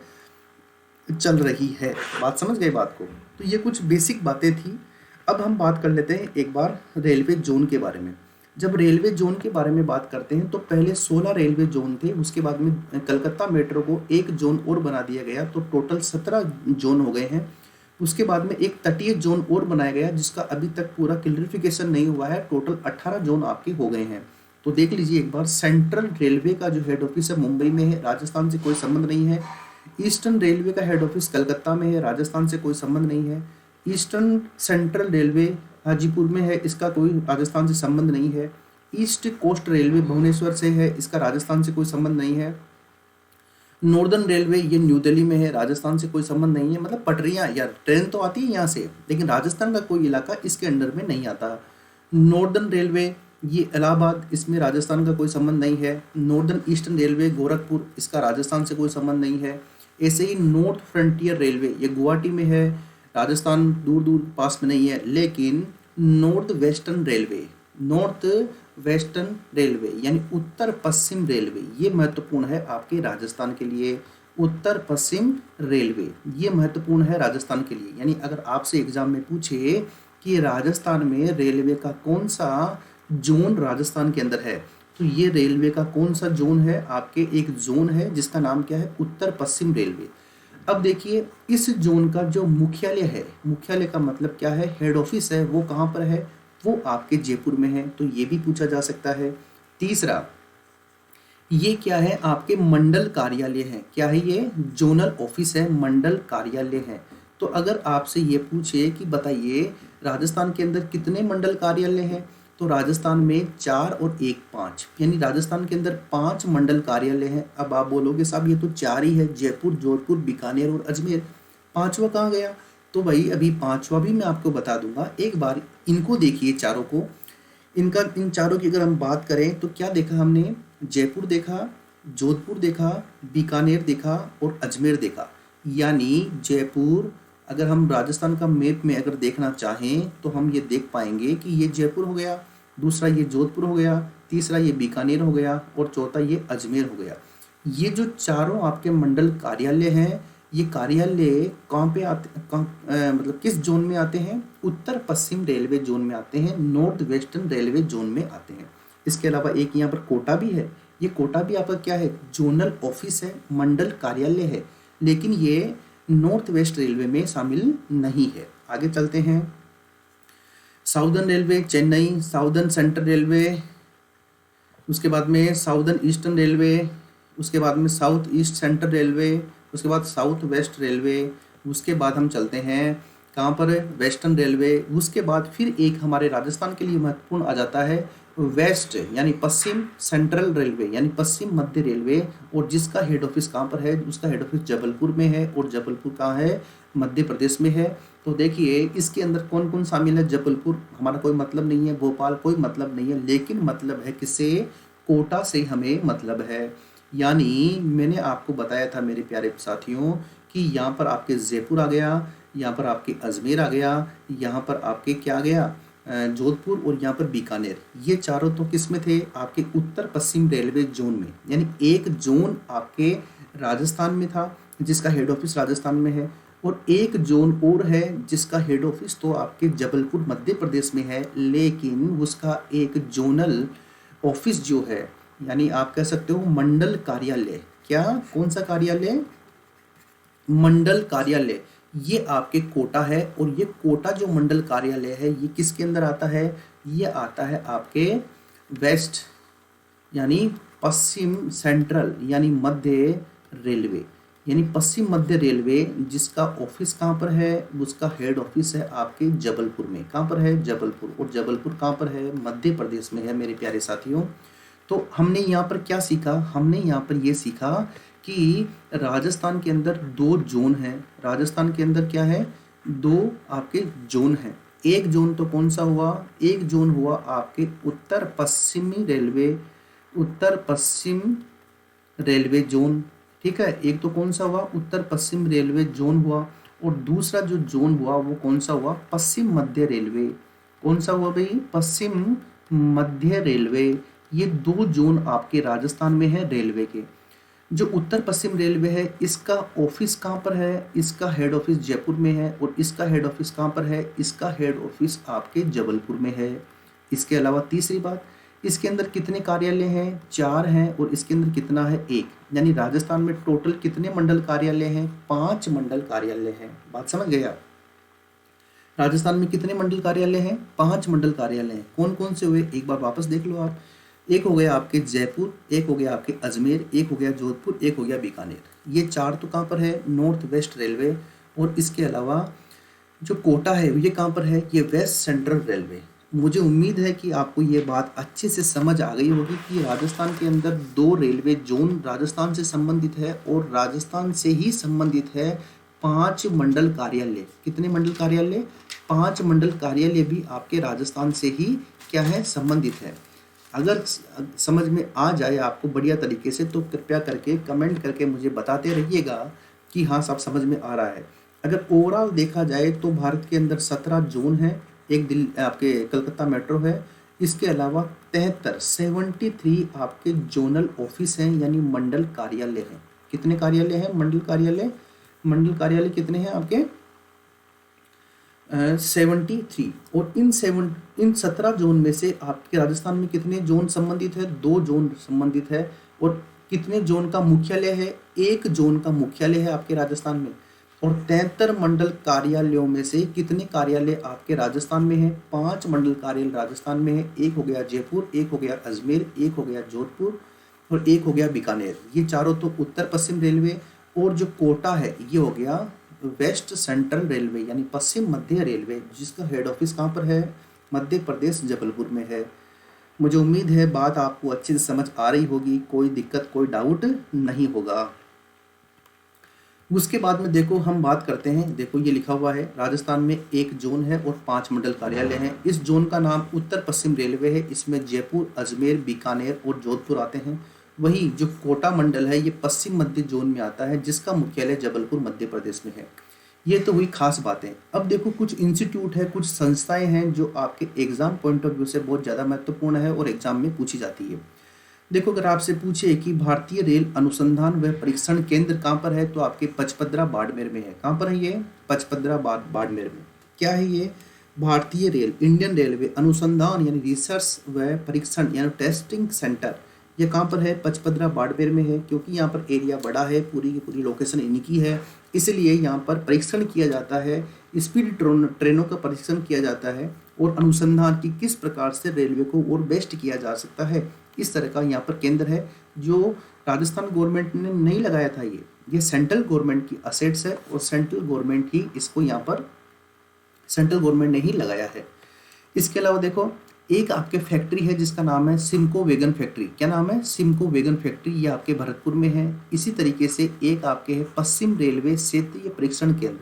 चल रही है। बात समझ गए बात को। तो ये कुछ बेसिक बातें थी। अब हम बात कर लेते हैं एक बार रेलवे जोन के बारे में। जब रेलवे जोन के बारे में बात करते हैं तो पहले 16 रेलवे जोन थे, उसके बाद में कलकत्ता मेट्रो को एक जोन और बना दिया गया, तो टोटल 17 जोन हो गए हैं। उसके बाद में एक तटीय जोन और बनाया गया, जिसका अभी तक पूरा क्लियरिफिकेशन नहीं हुआ है। टोटल 18 जोन आपके हो गए हैं। तो देख लीजिए एक बार, सेंट्रल रेलवे का जो हेड ऑफिस है मुंबई में है, राजस्थान से कोई संबंध नहीं है। ईस्टर्न रेलवे का हेड ऑफिस कलकत्ता में है, राजस्थान से कोई संबंध नहीं है। ईस्टर्न सेंट्रल रेलवे हाजीपुर में है, इसका कोई राजस्थान से संबंध नहीं है। ईस्ट कोस्ट रेलवे भुवनेश्वर से है, इसका राजस्थान से कोई संबंध नहीं है। नॉर्दर्न रेलवे ये न्यू दिल्ली में है, राजस्थान से कोई संबंध नहीं है। मतलब पटरियाँ या ट्रेन तो आती है यहाँ से, लेकिन राजस्थान का कोई इलाका इसके अंडर में नहीं आता। नॉर्दर्न रेलवे ये इलाहाबाद, इसमें राजस्थान का कोई संबंध नहीं है। नॉर्दर्न ईस्टर्न रेलवे गोरखपुर, इसका राजस्थान से कोई संबंध नहीं है। ऐसे ही नॉर्थ फ्रंटियर रेलवे, ये गुवाहाटी में है, राजस्थान दूर दूर पास में नहीं है। लेकिन नॉर्थ वेस्टर्न रेलवे यानी उत्तर पश्चिम रेलवे, ये महत्वपूर्ण है आपके राजस्थान के लिए। उत्तर पश्चिम रेलवे ये महत्वपूर्ण है राजस्थान के लिए। यानी अगर आपसे एग्जाम में पूछे कि राजस्थान में रेलवे का कौन सा जोन राजस्थान के अंदर है, तो ये रेलवे का कौन सा जोन है, आपके एक जोन है जिसका नाम क्या है, उत्तर पश्चिम रेलवे। अब देखिए इस जोन का जो मुख्यालय है, मुख्यालय का मतलब क्या है, हेड ऑफिस है, वो कहाँ पर है, वो आपके जयपुर में है, तो ये भी पूछा जा सकता है। तीसरा, ये क्या है, आपके मंडल कार्यालय है, क्या है ये, जोनल ऑफिस है, मंडल कार्यालय है। तो अगर आपसे ये पूछे कि बताइए राजस्थान के अंदर कितने मंडल कार्यालय हैं, तो राजस्थान में 4 और 1 5, यानी राजस्थान के अंदर 5 मंडल कार्यालय हैं। अब आप बोलोगे साहब ये तो 4 ही है, जयपुर, जोधपुर, बीकानेर और अजमेर, पांचवा कहाँ गया। तो भाई अभी पांचवा भी मैं आपको बता दूंगा, एक बार इनको देखिए चारों को। इन चारों की अगर हम बात करें तो क्या देखा हमने, जयपुर देखा, जोधपुर देखा, बीकानेर देखा और अजमेर देखा। यानी जयपुर, अगर हम राजस्थान का मैप में अगर देखना चाहें तो हम ये देख पाएंगे कि ये जयपुर हो गया, दूसरा ये जोधपुर हो गया, तीसरा ये बीकानेर हो गया और चौथा ये अजमेर हो गया। ये जो चारों आपके मंडल कार्यालय हैं, ये कार्यालय कहाँ पे आते, मतलब किस जोन में आते हैं, उत्तर पश्चिम रेलवे जोन में आते हैं, नॉर्थ वेस्टर्न रेलवे जोन में आते हैं। इसके अलावा एक यहाँ पर कोटा भी है, ये कोटा भी आपका क्या है, जोनल ऑफिस है, मंडल कार्यालय है, लेकिन ये नॉर्थ वेस्ट रेलवे में शामिल नहीं है। आगे चलते हैं, southern railway Chennai, southern central railway, उसके बाद में साउदर्न ईस्टर्न रेलवे, उसके बाद में साउथ ईस्ट सेंट्रल रेलवे, उसके बाद साउथ वेस्ट रेलवे, उसके बाद हम चलते हैं कहाँ पर, वेस्टर्न रेलवे। उसके बाद फिर एक हमारे राजस्थान के लिए महत्वपूर्ण आ जाता है वेस्ट यानी पश्चिम सेंट्रल रेलवे यानी पश्चिम मध्य रेलवे, और जिसका हेड ऑफिस कहाँ पर है, उसका हेड ऑफिस जबलपुर में है, और जबलपुर कहाँ है, मध्य प्रदेश में है। तो देखिए इसके अंदर कौन कौन शामिल है, जबलपुर हमारा कोई मतलब नहीं है, भोपाल कोई मतलब नहीं है, लेकिन मतलब है किससे, कोटा से हमें मतलब है। यानी मैंने आपको बताया था मेरे प्यारे साथियों कि यहाँ पर आपके जयपुर आ गया, यहाँ पर आपके अजमेर आ गया, यहाँ पर आपके क्या आ गया, जोधपुर, और यहाँ पर बीकानेर। ये चारों तो किस में थे, आपके उत्तर पश्चिम रेलवे जोन में। यानी एक जोन आपके राजस्थान में था जिसका हेड ऑफिस राजस्थान में है, और एक जोन और है जिसका हेड ऑफिस तो आपके जबलपुर मध्य प्रदेश में है, लेकिन उसका एक जोनल ऑफिस जो है, यानी आप कह सकते हो मंडल कार्यालय, क्या, कौन सा कार्यालय, मंडल कार्यालय, ये आपके कोटा है। और ये कोटा जो मंडल कार्यालय है ये किसके अंदर आता है, ये आता है आपके वेस्ट यानी पश्चिम सेंट्रल यानी मध्य रेलवे, यानी पश्चिम मध्य रेलवे, जिसका ऑफिस कहाँ पर है, उसका हेड ऑफिस है आपके जबलपुर में। कहाँ पर है, जबलपुर, और जबलपुर कहाँ पर है, मध्य प्रदेश में है मेरे प्यारे साथियों। तो हमने यहाँ पर क्या सीखा, हमने यहाँ पर ये सीखा कि राजस्थान के अंदर 2 जोन हैं। राजस्थान के अंदर क्या है, 2 आपके जोन हैं। एक जोन तो कौन सा हुआ, एक जोन हुआ आपके उत्तर पश्चिमी रेलवे, उत्तर पश्चिम रेलवे जोन, ठीक है। एक तो कौन सा हुआ, उत्तर पश्चिम रेलवे जोन हुआ, और दूसरा जो जोन हुआ वो कौन सा हुआ, पश्चिम मध्य रेलवे। कौन सा हुआ भाई, पश्चिम मध्य रेलवे। ये 2 जोन आपके राजस्थान में है रेलवे के। जो उत्तर पश्चिम रेलवे है इसका ऑफिस कहाँ पर है, इसका हेड ऑफिस जयपुर में है, और इसका हेड ऑफिस कहाँ पर है, इसका हेड ऑफिस आपके जबलपुर में है। इसके अलावा तीसरी बात, इसके अंदर कितने कार्यालय हैं, 4 हैं, और इसके अंदर कितना है, 1। यानी राजस्थान में टोटल कितने मंडल कार्यालय हैं, 5 मंडल कार्यालय हैं। बात समझ गया, राजस्थान में कितने मंडल कार्यालय हैं, 5 मंडल कार्यालय हैं। कौन कौन से हुए, एक बार वापस देख लो आप। एक हो गया आपके जयपुर, एक हो गया आपके अजमेर, एक हो गया जोधपुर, एक हो गया बीकानेर। ये 4 तो कहाँ पर है, नॉर्थ वेस्ट रेलवे। और इसके अलावा जो कोटा है ये कहाँ पर है, ये वेस्ट सेंट्रल रेलवे। मुझे उम्मीद है कि आपको ये बात अच्छे से समझ आ गई होगी कि राजस्थान के अंदर 2 रेलवे जोन राजस्थान से संबंधित है, और राजस्थान से ही संबंधित है 5 मंडल कार्यालय। कितने मंडल कार्यालय, 5 मंडल कार्यालय भी आपके राजस्थान से ही क्या है, संबंधित है। अगर समझ में आ जाए आपको बढ़िया तरीके से तो कृपया करके कमेंट करके मुझे बताते रहिएगा कि हाँ साहब समझ में आ रहा है। अगर ओवरऑल देखा जाए तो भारत के अंदर 17 जोन है, एक दिल्ली आपके कलकत्ता मेट्रो है, इसके अलावा 73 आपके जोनल ऑफिस हैं यानी मंडल कार्यालय हैं। कितने कार्यालय हैं? मंडल कार्यालय, मंडल कार्यालय कितने हैं आपके? 73। और इन 17 जोन में से आपके राजस्थान में कितने जोन संबंधित है? 2 जोन संबंधित है। और कितने जोन का मुख्यालय है? 1 जोन का मुख्यालय है आपके राजस्थान में। और 73 मंडल कार्यालयों में से कितने कार्यालय आपके राजस्थान में है? 5 मंडल कार्यालय राजस्थान में है। एक हो गया जयपुर, एक हो गया अजमेर, एक हो गया जोधपुर और एक हो गया बीकानेर। ये चारों तो उत्तर पश्चिम रेलवे। और जो कोटा है ये हो गया वेस्ट सेंट्रल रेलवे यानी पश्चिम मध्य रेलवे, जिसका हेड ऑफिस कहाँ पर है? मध्य प्रदेश जबलपुर में है। मुझे उम्मीद है बात आपको अच्छे से समझ आ रही होगी, कोई दिक्कत कोई डाउट नहीं होगा। उसके बाद में देखो हम बात करते हैं, देखो ये लिखा हुआ है राजस्थान में 1 जोन है और 5 मंडल कार्यालय हैं। इस जोन का नाम उत्तर पश्चिम रेलवे है। इसमें जयपुर, अजमेर, बीकानेर और जोधपुर आते हैं। वही जो कोटा मंडल है ये पश्चिम मध्य जोन में आता है, जिसका मुख्यालय जबलपुर मध्य प्रदेश में है। ये तो हुई खास बातें। अब देखो कुछ इंस्टीट्यूट है, कुछ संस्थाएं हैं जो आपके एग्जाम पॉइंट ऑफ व्यू से बहुत ज़्यादा महत्वपूर्ण है और एग्जाम में पूछी जाती है। देखो अगर आपसे पूछे कि भारतीय रेल अनुसंधान व परीक्षण केंद्र कहाँ पर है, तो आपके पचपदरा बाड़मेर में है। कहाँ पर है ये? पचपदरा बाड़मेर में। क्या है ये? भारतीय रेल, इंडियन रेलवे अनुसंधान यानी रिसर्च व परीक्षण यानी टेस्टिंग सेंटर, ये कहाँ पर है? पचपदरा बाड़मेर में है। क्योंकि यहाँ पर एरिया बड़ा है, पूरी की पूरी लोकेशन इन्हीं की है, इसलिए यहाँ पर परीक्षण किया जाता है। स्पीड ट्रेनों का परीक्षण किया जाता है और अनुसंधान की किस प्रकार से रेलवे को और बेस्ट किया जा सकता है, इस तरह का यहाँ पर केंद्र है जो राजस्थान गवर्नमेंट ने नहीं लगाया था। ये सेंट्रल गवर्नमेंट की असेट्स है और सेंट्रल गवर्नमेंट ही इसको यहाँ पर सेंट्रल गवर्नमेंट ने ही लगाया है। इसके अलावा देखो एक आपके फैक्ट्री है जिसका नाम है सिमको वैगन फैक्ट्री। क्या नाम है? Simco wagon factory. ये आपके भरतपुर में है। इसी तरीके से एक आपके है पश्चिम रेलवे क्षेत्रीय परीक्षण केंद्र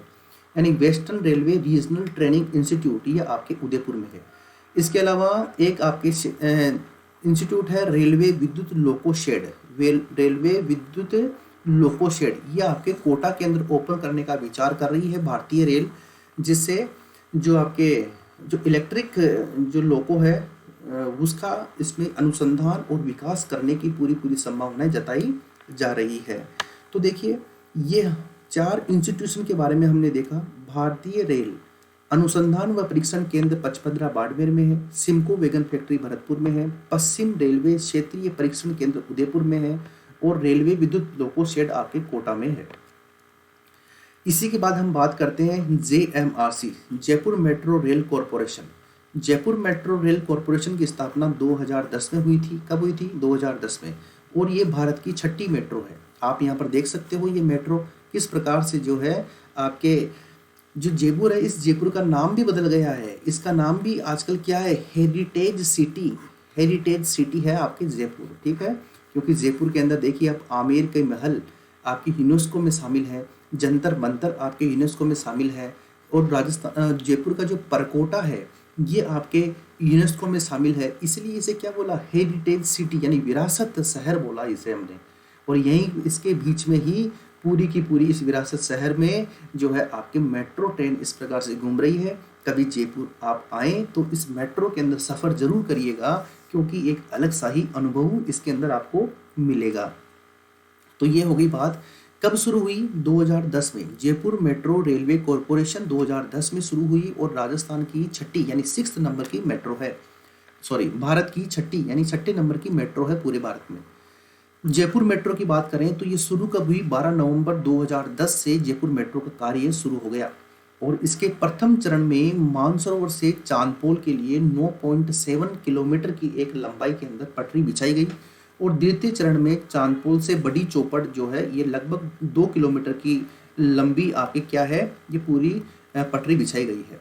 यानी western railway regional training institute, ये आपके उदयपुर में है। इसके अलावा एक आपके इंस्टीट्यूट है रेलवे विद्युत लोको शेड, रेलवे विद्युत लोको शेड, ये आपके कोटा केंद्र ओपन करने का विचार कर रही है भारतीय रेल, जिससे जो आपके जो इलेक्ट्रिक जो लोको है उसका इसमें अनुसंधान और विकास करने की पूरी पूरी संभावनाएं जताई जा रही है। तो देखिए ये 4 इंस्टीट्यूशन के बारे में हमने देखा। भारतीय रेल अनुसंधान व परीक्षण केंद्र पचपदरा बाड़मेर में है, सिमको वैगन फैक्ट्री भरतपुर में है, पश्चिम रेलवे क्षेत्रीय परीक्षण केंद्र उदयपुर में है और रेलवे विद्युत लोको शेड आपके कोटा में है। इसी के बाद हम बात करते हैं JMRC, Jaipur metro rail corporation. Jaipur metro rail corporation की स्थापना 2010 में हुई थी। कब हुई थी? 2010 में। और ये भारत की 6ठी मेट्रो है। आप यहाँ पर देख सकते हो ये मेट्रो किस प्रकार से जो है आपके जो जयपुर है, इस जयपुर का नाम भी बदल गया है। इसका नाम भी आजकल क्या है? हेरिटेज सिटी, हेरिटेज सिटी है आपके जयपुर, ठीक है। क्योंकि जयपुर के अंदर देखिए आप आमेर के महल आपकी यूनेस्को में शामिल है, जंतर मंतर आपके यूनेस्को में शामिल है और राजस्थान जयपुर का जो परकोटा है ये आपके यूनेस्को में शामिल है। इसलिए इसे क्या बोला? हेरिटेज सिटी यानी विरासत शहर बोला इसे हमने। और यहीं इसके बीच में ही पूरी की पूरी इस विरासत शहर में जो है आपके मेट्रो ट्रेन इस प्रकार से घूम रही है। कभी जयपुर आप आए तो इस मेट्रो के अंदर सफ़र जरूर करिएगा, क्योंकि एक अलग सा ही अनुभव इसके अंदर आपको मिलेगा। तो ये हो गई बात। कब शुरू हुई? 2010 में। जयपुर मेट्रो रेलवे कॉरपोरेशन 2010 में शुरू हुई और राजस्थान की 6ठी यानी 6th नंबर की मेट्रो है। सॉरी, भारत की 6ठी यानी 6ठे नंबर की मेट्रो है पूरे भारत में। जयपुर मेट्रो की बात करें तो ये शुरू कब हुई? 12 नवंबर 2010 से जयपुर मेट्रो का कार्य शुरू हो गया और इसके प्रथम चरण में मानसरोवर से चांदपोल के लिए 9.7 किलोमीटर की एक लंबाई के अंदर पटरी बिछाई गई और द्वितीय चरण में चांदपोल से बड़ी चौपट जो है ये लगभग 2 किलोमीटर की लंबी आपकी क्या है ये पूरी पटरी बिछाई गई है।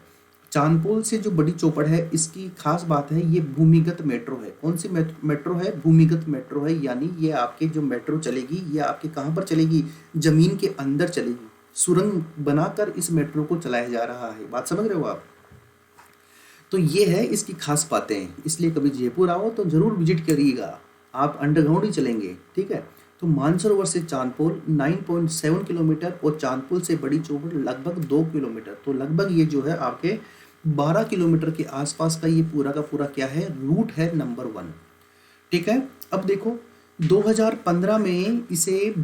चांदपोल से जो बड़ी चौपड़ है इसकी खास बात है ये भूमिगत मेट्रो है। कौन सी मेट्रो है? भूमिगत मेट्रो है, यानी ये आपके जो मेट्रो चलेगी ये आपके कहाँ पर चलेगी? जमीन के अंदर चलेगी। सुरंग बनाकर इस मेट्रो को चलाया जा रहा है। बात समझ रहे हो आप? तो ये है इसकी खास बातें, इसलिए कभी जयपुर आओ तो ज़रूर विजिट करिएगा। आप अंडरग्राउंड ही चलेंगे, ठीक है। तो मानसरोवर से चांदपोल 9.7 किलोमीटर और चांदपोल से बड़ी चौपड़ लगभग 2 किलोमीटर, तो लगभग ये जो है आपके 12 किलोमीटर के आसपास का ये पूरा का पूरा क्या है, रूट है नंबर 1, ठीक है। अब देखो 2015 में इसे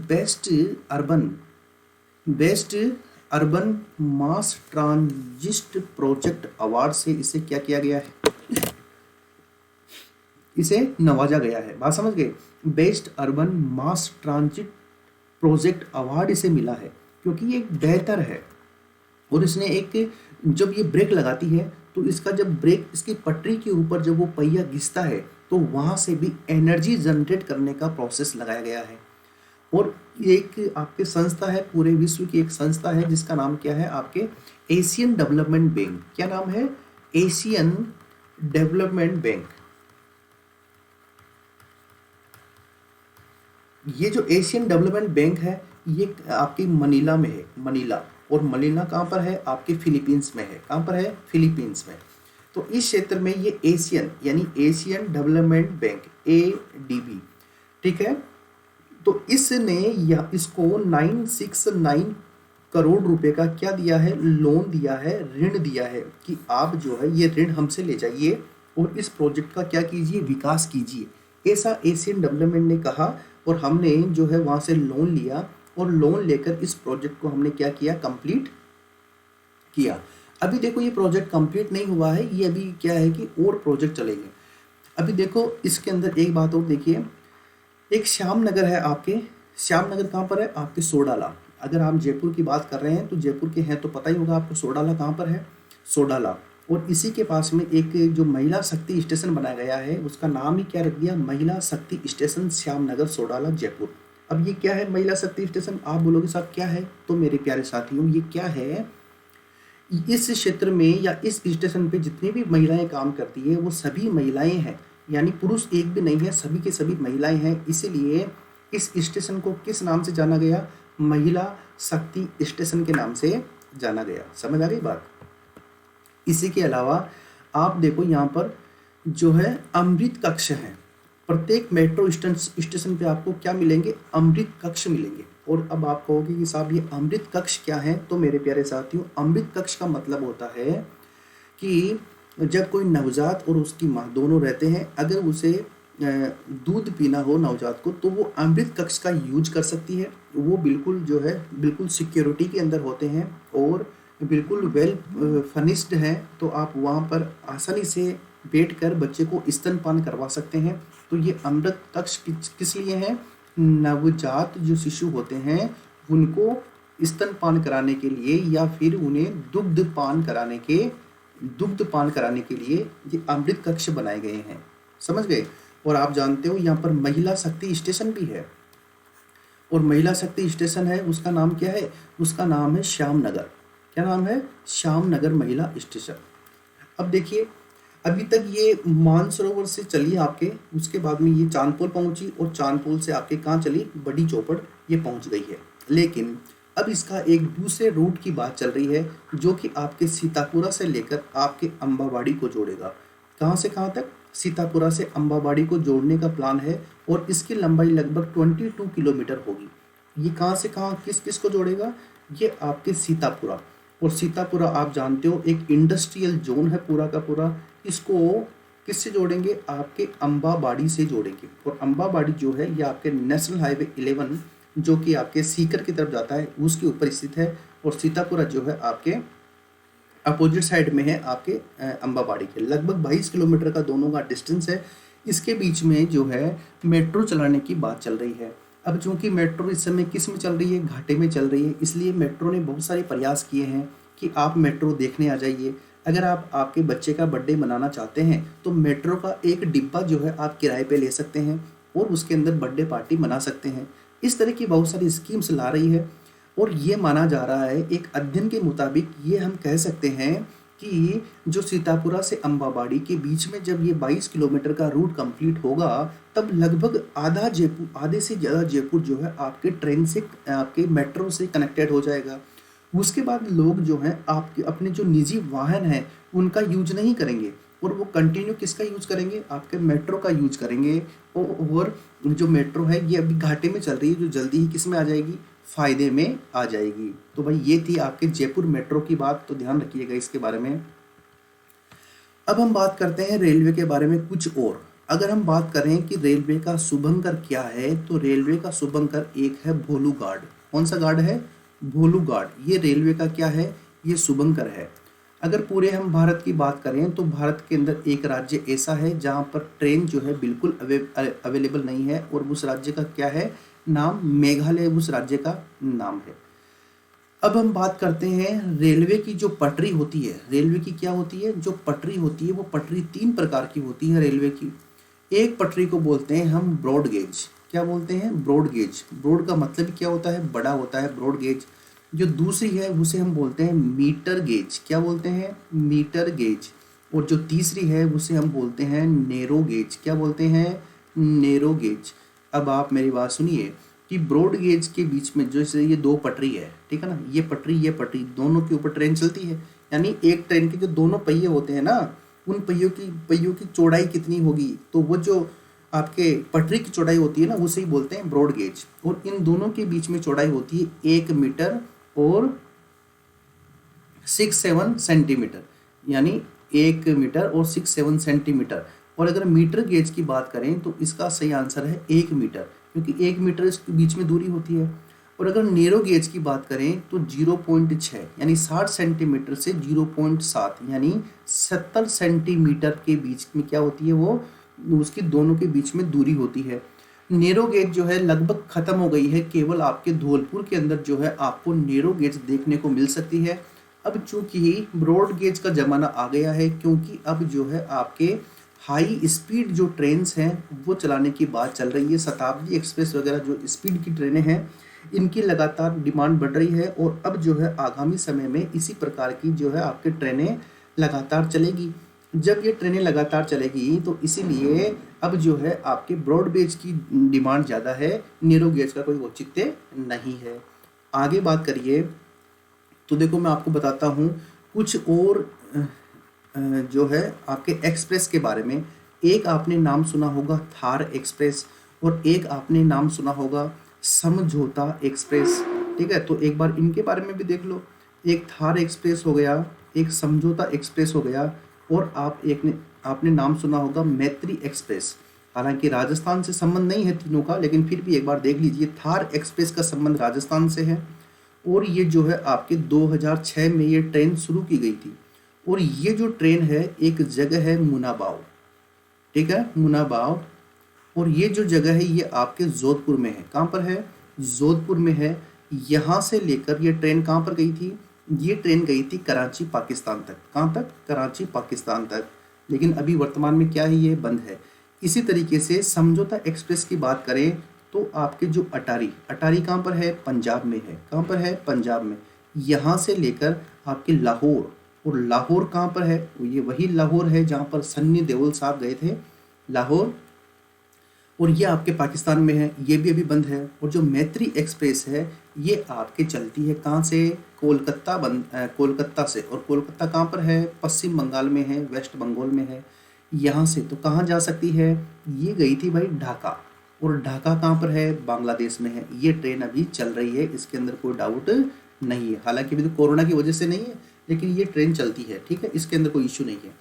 बेस्ट अर्बन मास ट्रांजिट प्रोजेक्ट अवार्ड से इसे क्या किया गया है, इसे नवाजा गया है। बात समझ गए, बेस्ट अर्बन मास ट्रांजिट प्रोजेक्ट अवार्ड इसे मिला है क्योंकि ये बेहतर है। और इसने एक, जब ये ब्रेक लगाती है तो इसका जब ब्रेक इसकी पटरी के ऊपर जब वो पहिया घिसता है तो वहाँ से भी एनर्जी जनरेट करने का प्रोसेस लगाया गया है। और एक आपके संस्था है, पूरे विश्व की एक संस्था है जिसका नाम क्या है आपके एशियन डेवलपमेंट बैंक। क्या नाम है, एशियन डेवलपमेंट बैंक। ये जो एशियन डेवलपमेंट बैंक है ये आपकी मनीला में है, मनीला। और मनीला कहाँ पर है, आपके फिलीपींस में है। कहाँ पर है, फिलीपींस में। तो इस क्षेत्र में ये एशियन यानी एशियन डेवलपमेंट बैंक ADB, ठीक है। तो इसने या इसको 969 करोड़ रुपए का क्या दिया है, लोन दिया है, ऋण दिया है कि आप जो है ये ऋण हमसे ले जाइए और इस प्रोजेक्ट का क्या कीजिए, विकास कीजिए। ऐसा एशियन डेवलपमेंट ने कहा और हमने जो है वहाँ से लोन लिया और लोन लेकर इस प्रोजेक्ट को हमने क्या किया, कंप्लीट किया। अभी देखो ये प्रोजेक्ट कंप्लीट नहीं हुआ है, ये अभी क्या है कि और प्रोजेक्ट चलेंगे। अभी देखो इसके अंदर एक बात और देखिए, एक श्याम नगर है आपके, श्याम नगर कहाँ पर है, आपके सोडाला। अगर आप जयपुर की बात कर रहे हैं तो जयपुर के हैं तो पता ही होगा आपको सोडाला कहाँ पर है, सोडाला। और इसी के पास में एक जो महिला शक्ति स्टेशन बनाया गया है उसका नाम ही क्या रख दिया, महिला शक्ति स्टेशन श्याम नगर सोडाला जयपुर। अब ये क्या है महिला शक्ति स्टेशन, आप बोलोगे साहब क्या है, तो मेरे प्यारे साथियों ये क्या है, इस क्षेत्र में या इस स्टेशन पे जितनी भी महिलाएं काम करती है वो सभी महिलाएं हैं, यानी पुरुष एक भी नहीं है, सभी के सभी महिलाएं हैं। इसीलिए इस स्टेशन को किस नाम से जाना गया, महिला शक्ति स्टेशन के नाम से जाना गया। समझ आ गई बात। इसी के अलावा आप देखो यहाँ पर जो है अमृत कक्ष है, प्रत्येक मेट्रो स्टेशन पे आपको क्या मिलेंगे, अमृत कक्ष मिलेंगे। और अब आप कहोगे कि साहब ये अमृत कक्ष क्या है, तो मेरे प्यारे साथियों अमृत कक्ष का मतलब होता है कि जब कोई नवजात और उसकी माँ दोनों रहते हैं, अगर उसे दूध पीना हो नवजात को तो वो अमृत कक्ष का यूज कर सकती है। वो बिल्कुल जो है बिल्कुल सिक्योरिटी के अंदर होते हैं और बिल्कुल वेल फर्निश्ड हैं, तो आप वहाँ पर आसानी से बैठकर बच्चे को स्तनपान करवा सकते हैं। तो ये अमृत कक्ष किस लिए है, नवजात जो शिशु होते हैं उनको स्तनपान कराने के लिए या फिर उन्हें दुग्ध पान कराने के लिए ये अमृत कक्ष बनाए गए हैं। समझ गए। और आप जानते हो यहाँ पर महिला शक्ति स्टेशन भी है, और महिला शक्ति स्टेशन है उसका नाम क्या है, उसका नाम है श्याम नगर। क्या नाम है, श्याम नगर महिला स्टेशन। अब देखिए अभी तक ये मानसरोवर से चली आपके, उसके बाद में ये चांदपोल पहुंची और चांदपोल से आपके कहाँ चली, बड़ी चौपड़ ये पहुंच गई है। लेकिन अब इसका एक दूसरे रूट की बात चल रही है जो कि आपके सीतापुरा से लेकर आपके अम्बावाड़ी को जोड़ेगा। कहाँ से कहाँ तक, सीतापुरा से अम्बावाड़ी को जोड़ने का प्लान है और इसकी लंबाई लगभग 22 किलोमीटर होगी। ये कहाँ से कहाँ किस किस को जोड़ेगा, ये आपके सीतापुरा। और सीतापुरा आप जानते हो एक इंडस्ट्रियल जोन है पूरा का पूरा। इसको किससे जोड़ेंगे, आपके अम्बावाड़ी से जोड़ेंगे। और अम्बावाड़ी जो है ये आपके नेशनल हाईवे 11 जो कि आपके सीकर की तरफ जाता है उसके ऊपर स्थित है। और सीतापुरा जो है आपके अपोजिट साइड में है आपके अम्बावाड़ी के। लगभग 22 किलोमीटर का दोनों का डिस्टेंस है। इसके बीच में जो है मेट्रो चलाने की बात चल रही है। अब चूंकि मेट्रो इस समय किस में चल रही है, घाटे में चल रही है, इसलिए मेट्रो ने बहुत सारे प्रयास किए हैं कि आप मेट्रो देखने आ जाइए। अगर आप आपके बच्चे का बर्थडे मनाना चाहते हैं तो मेट्रो का एक डिब्बा जो है आप किराए पे ले सकते हैं और उसके अंदर बर्थडे पार्टी मना सकते हैं। इस तरह की बहुत सारी स्कीम्स ला रही है। और ये माना जा रहा है, एक अध्ययन के मुताबिक ये हम कह सकते हैं कि जो सीतापुरा से अम्बावाड़ी के बीच में जब ये 22 किलोमीटर का रूट कंप्लीट होगा तब लगभग आधे से ज़्यादा जयपुर जो है आपके ट्रेन से, आपके मेट्रो से कनेक्टेड हो जाएगा। उसके बाद लोग जो हैं आपके अपने जो निजी वाहन है उनका यूज नहीं करेंगे, और वो कंटिन्यू किसका यूज करेंगे, आपके मेट्रो का यूज करेंगे। और जो मेट्रो है ये अभी घाटे में चल रही है, जो जल्दी ही किस में आ जाएगी, फायदे में आ जाएगी। तो भाई ये थी आपके जयपुर मेट्रो की बात, तो ध्यान रखिएगा इसके बारे में। अब हम बात करते हैं रेलवे के बारे में कुछ और। अगर हम बात करें कि रेलवे का शुभंकर क्या है, तो रेलवे का शुभंकर एक है भोलू गार्ड। कौन सा गार्ड है, भोलू गार्ड। ये रेलवे का क्या है, ये शुभंकर है। अगर पूरे हम भारत की बात करें तो भारत के अंदर एक राज्य ऐसा है जहाँ पर ट्रेन जो है बिल्कुल अवेलेबल नहीं है, और उस राज्य का क्या है नाम, मेघालय उस राज्य का नाम है। अब हम बात करते हैं रेलवे की जो पटरी होती है, रेलवे की क्या होती है, जो पटरी होती है वो पटरी तीन प्रकार की होती है रेलवे की। एक पटरी को बोलते हैं हम ब्रॉड गेज। क्या बोलते हैं, ब्रॉड गेज। ब्रॉड का मतलब क्या होता है, बड़ा होता है, ब्रॉड गेज। जो दूसरी है उसे हम बोलते हैं मीटर गेज। क्या बोलते हैं, मीटर गेज। और जो तीसरी है उसे हम बोलते हैं नेरो गेज। क्या बोलते हैं, नेरो गेज। अब आप मेरी बात सुनिए कि ब्रॉड गेज के बीच में जैसे ये दो पटरी है, ठीक है ना, ये पटरी दोनों के ऊपर ट्रेन चलती है। यानी एक ट्रेन के जो दोनों पहिए होते हैं ना, उन पहियों की चौड़ाई कितनी होगी, तो वो जो आपके पटरी की चौड़ाई होती है ना, उसे ही बोलते हैं ब्रॉड गेज। और इन दोनों के बीच में चौड़ाई होती है 1 मीटर और 6-7 सेंटीमीटर, यानी 1 मीटर और 6-7 सेंटीमीटर। और अगर मीटर गेज की बात करें तो इसका सही आंसर है 1 मीटर, क्योंकि 1 मीटर इसके बीच में दूरी होती है। और अगर नेरो गेज की बात करें तो 0.6 यानी 60 सेंटीमीटर से 0.7 यानी 70 सेंटीमीटर के बीच में क्या होती है, वो उसकी दोनों के बीच में दूरी होती है। नेरो गेज जो है लगभग खत्म हो गई है, केवल आपके धौलपुर के अंदर जो है आपको नेरो गेज देखने को मिल सकती है। अब चूंकि ब्रॉड गेज का ज़माना आ गया है, क्योंकि अब जो है आपके हाई स्पीड जो ट्रेन्स हैं वो चलाने की बात चल रही है। शताब्दी एक्सप्रेस वगैरह जो स्पीड की ट्रेनें हैं, इनकी लगातार डिमांड बढ़ रही है, और अब जो है आगामी समय में इसी प्रकार की जो है आपकी ट्रेनें लगातार चलेगी। जब ये ट्रेनें लगातार चलेगी तो इसीलिए अब जो है आपके ब्रॉड गेज की डिमांड ज़्यादा है, नेरो गेज का कोई औचित्य नहीं है। आगे बात करिए तो देखो मैं आपको बताता हूँ कुछ और जो है आपके एक्सप्रेस के बारे में। एक आपने नाम सुना होगा थार एक्सप्रेस, और एक आपने नाम सुना होगा समझौता एक्सप्रेस। ठीक है, तो एक बार इनके बारे में भी देख लो। एक थार एक्सप्रेस हो गया, एक समझौता एक्सप्रेस हो गया, और आपने नाम सुना होगा मैत्री एक्सप्रेस। हालांकि राजस्थान से संबंध नहीं है तीनों का, लेकिन फिर भी एक बार देख लीजिए, थार एक्सप्रेस का संबंध राजस्थान से है। और ये जो है आपके 2006 में ये ट्रेन शुरू की गई थी। और ये जो ट्रेन है एक जगह है मुनाबाव, ठीक है, मुनाबाव। और ये जो जगह है ये आपके जोधपुर में है। कहाँ पर है, जोधपुर में है। यहाँ से लेकर ये ट्रेन कहाँ पर गई थी, ये ट्रेन गई थी कराची पाकिस्तान तक। कहाँ तक, कराची पाकिस्तान तक। लेकिन अभी वर्तमान में क्या है, ये बंद है। इसी तरीके से समझौता एक्सप्रेस की बात करें तो आपके जो अटारी कहाँ पर है, पंजाब में है। कहाँ पर है, पंजाब में। यहाँ से लेकर आपके लाहौर, और लाहौर कहाँ पर है, ये वही लाहौर है जहाँ पर सन्नी देओल साहब गए थे, लाहौर। और ये आपके पाकिस्तान में है, ये भी अभी बंद है। और जो मैत्री एक्सप्रेस है ये आपके चलती है कहाँ से, कोलकाता से। और कोलकाता कहाँ पर है, पश्चिम बंगाल में है, वेस्ट बंगाल में है। यहाँ से तो कहाँ जा सकती है, ये गई थी भाई ढाका। और ढाका कहाँ पर है, बांग्लादेश में है। ये ट्रेन अभी चल रही है, इसके अंदर कोई डाउट नहीं है। हालांकि अभी तो कोरोना की वजह से नहीं है, लेकिन ये ट्रेन चलती है, ठीक है, इसके अंदर कोई इश्यू नहीं है।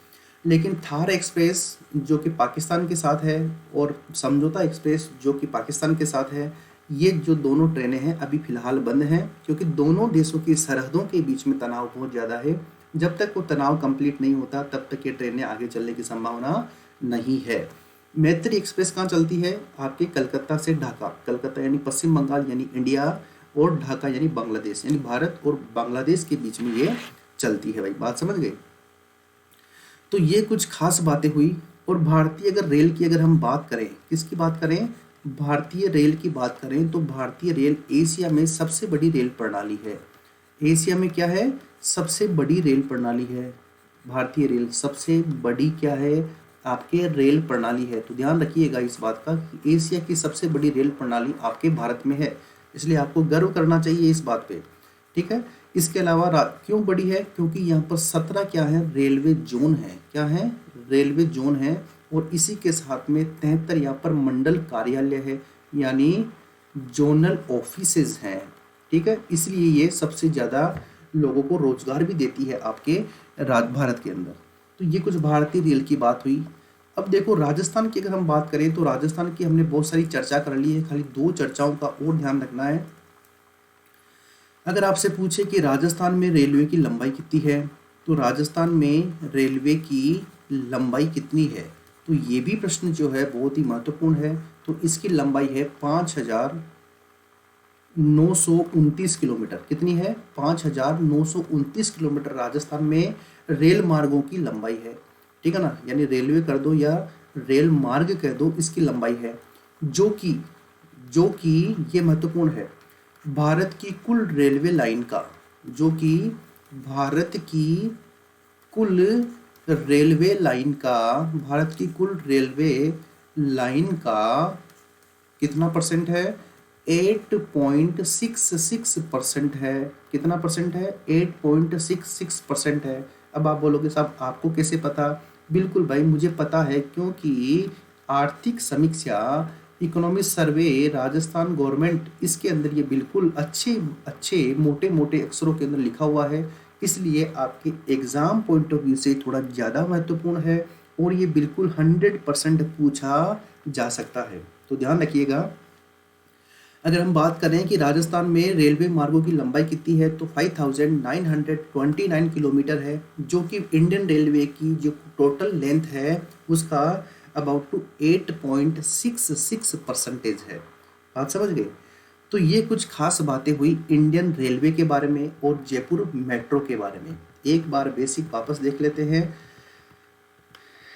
लेकिन थार एक्सप्रेस जो कि पाकिस्तान के साथ है, और समझौता एक्सप्रेस जो कि पाकिस्तान के साथ है, ये जो दोनों ट्रेनें हैं अभी फ़िलहाल बंद हैं, क्योंकि दोनों देशों की सरहदों के बीच में तनाव बहुत ज़्यादा है। जब तक वो तनाव कंप्लीट नहीं होता तब तक ये ट्रेनें आगे चलने की संभावना नहीं है। मैत्री एक्सप्रेस कहाँ चलती है, आपके कलकत्ता से ढाका। कलकत्ता यानी पश्चिम बंगाल यानी इंडिया, और ढाका यानी बांग्लादेश, यानी भारत और बांग्लादेश के बीच में ये चलती है। भाई बात समझ गए। तो ये कुछ खास बातें हुई। और भारतीय अगर रेल की अगर हम बात करें, किसकी बात करें, भारतीय रेल की बात करें, तो भारतीय रेल एशिया में सबसे बड़ी रेल प्रणाली है। एशिया में क्या है, सबसे बड़ी रेल प्रणाली है। भारतीय रेल सबसे बड़ी क्या है, आपके रेल प्रणाली है। तो ध्यान रखिएगा इस बात का कि एशिया की सबसे बड़ी रेल प्रणाली आपके भारत में है, इसलिए आपको गर्व करना चाहिए इस बात पे, ठीक है। इसके अलावा क्यों बड़ी है, क्योंकि यहाँ पर 17 क्या है, रेलवे जोन है। क्या है, रेलवे जोन है। और इसी के साथ में 73 यहाँ पर मंडल कार्यालय है, यानी जोनल ऑफिसेज हैं। ठीक है, इसलिए ये सबसे ज़्यादा लोगों को रोजगार भी देती है आपके भारत के अंदर। तो ये कुछ भारतीय रेल की बात हुई। अब देखो राजस्थान की अगर हम बात करें तो राजस्थान की हमने बहुत सारी चर्चा कर ली है, खाली 2 चर्चाओं का और ध्यान रखना है। अगर आपसे पूछे कि राजस्थान में रेलवे की लंबाई कितनी है, तो राजस्थान में रेलवे की लंबाई कितनी है, तो ये भी प्रश्न जो है बहुत ही महत्वपूर्ण है। तो इसकी लंबाई है 5,929 किलोमीटर। कितनी है, 5,929 किलोमीटर राजस्थान में रेल मार्गों की लंबाई है। ठीक है ना, यानी रेलवे कर दो या रेल मार्ग कह दो, इसकी लंबाई है, जो कि ये महत्वपूर्ण है, भारत की कुल रेलवे लाइन का, जो कि भारत की कुल रेलवे लाइन का, भारत की कुल रेलवे लाइन का कितना परसेंट है, 8.66% है। कितना परसेंट है, 8.66% है। अब आप बोलोगे साहब आपको कैसे पता, बिल्कुल भाई मुझे पता है, क्योंकि आर्थिक समीक्षा इकोनॉमिक सर्वे राजस्थान गवर्नमेंट, इसके अंदर ये बिल्कुल अच्छे अच्छे मोटे मोटे अक्षरों के अंदर लिखा हुआ है, इसलिए आपके एग्जाम पॉइंट ऑफ व्यू से थोड़ा ज़्यादा महत्वपूर्ण है और ये बिल्कुल 100% पूछा जा सकता है। तो ध्यान रखिएगा। अगर हम बात करें कि राजस्थान में रेलवे मार्गों की लंबाई कितनी है, तो 5,929 किलोमीटर है, जो कि इंडियन रेलवे की जो टोटल लेंथ है उसका अबाउट टू 8.66% है। बात समझ गए। तो ये कुछ खास बातें हुई इंडियन रेलवे के बारे में और जयपुर मेट्रो के बारे में। एक बार बेसिक वापस देख लेते हैं।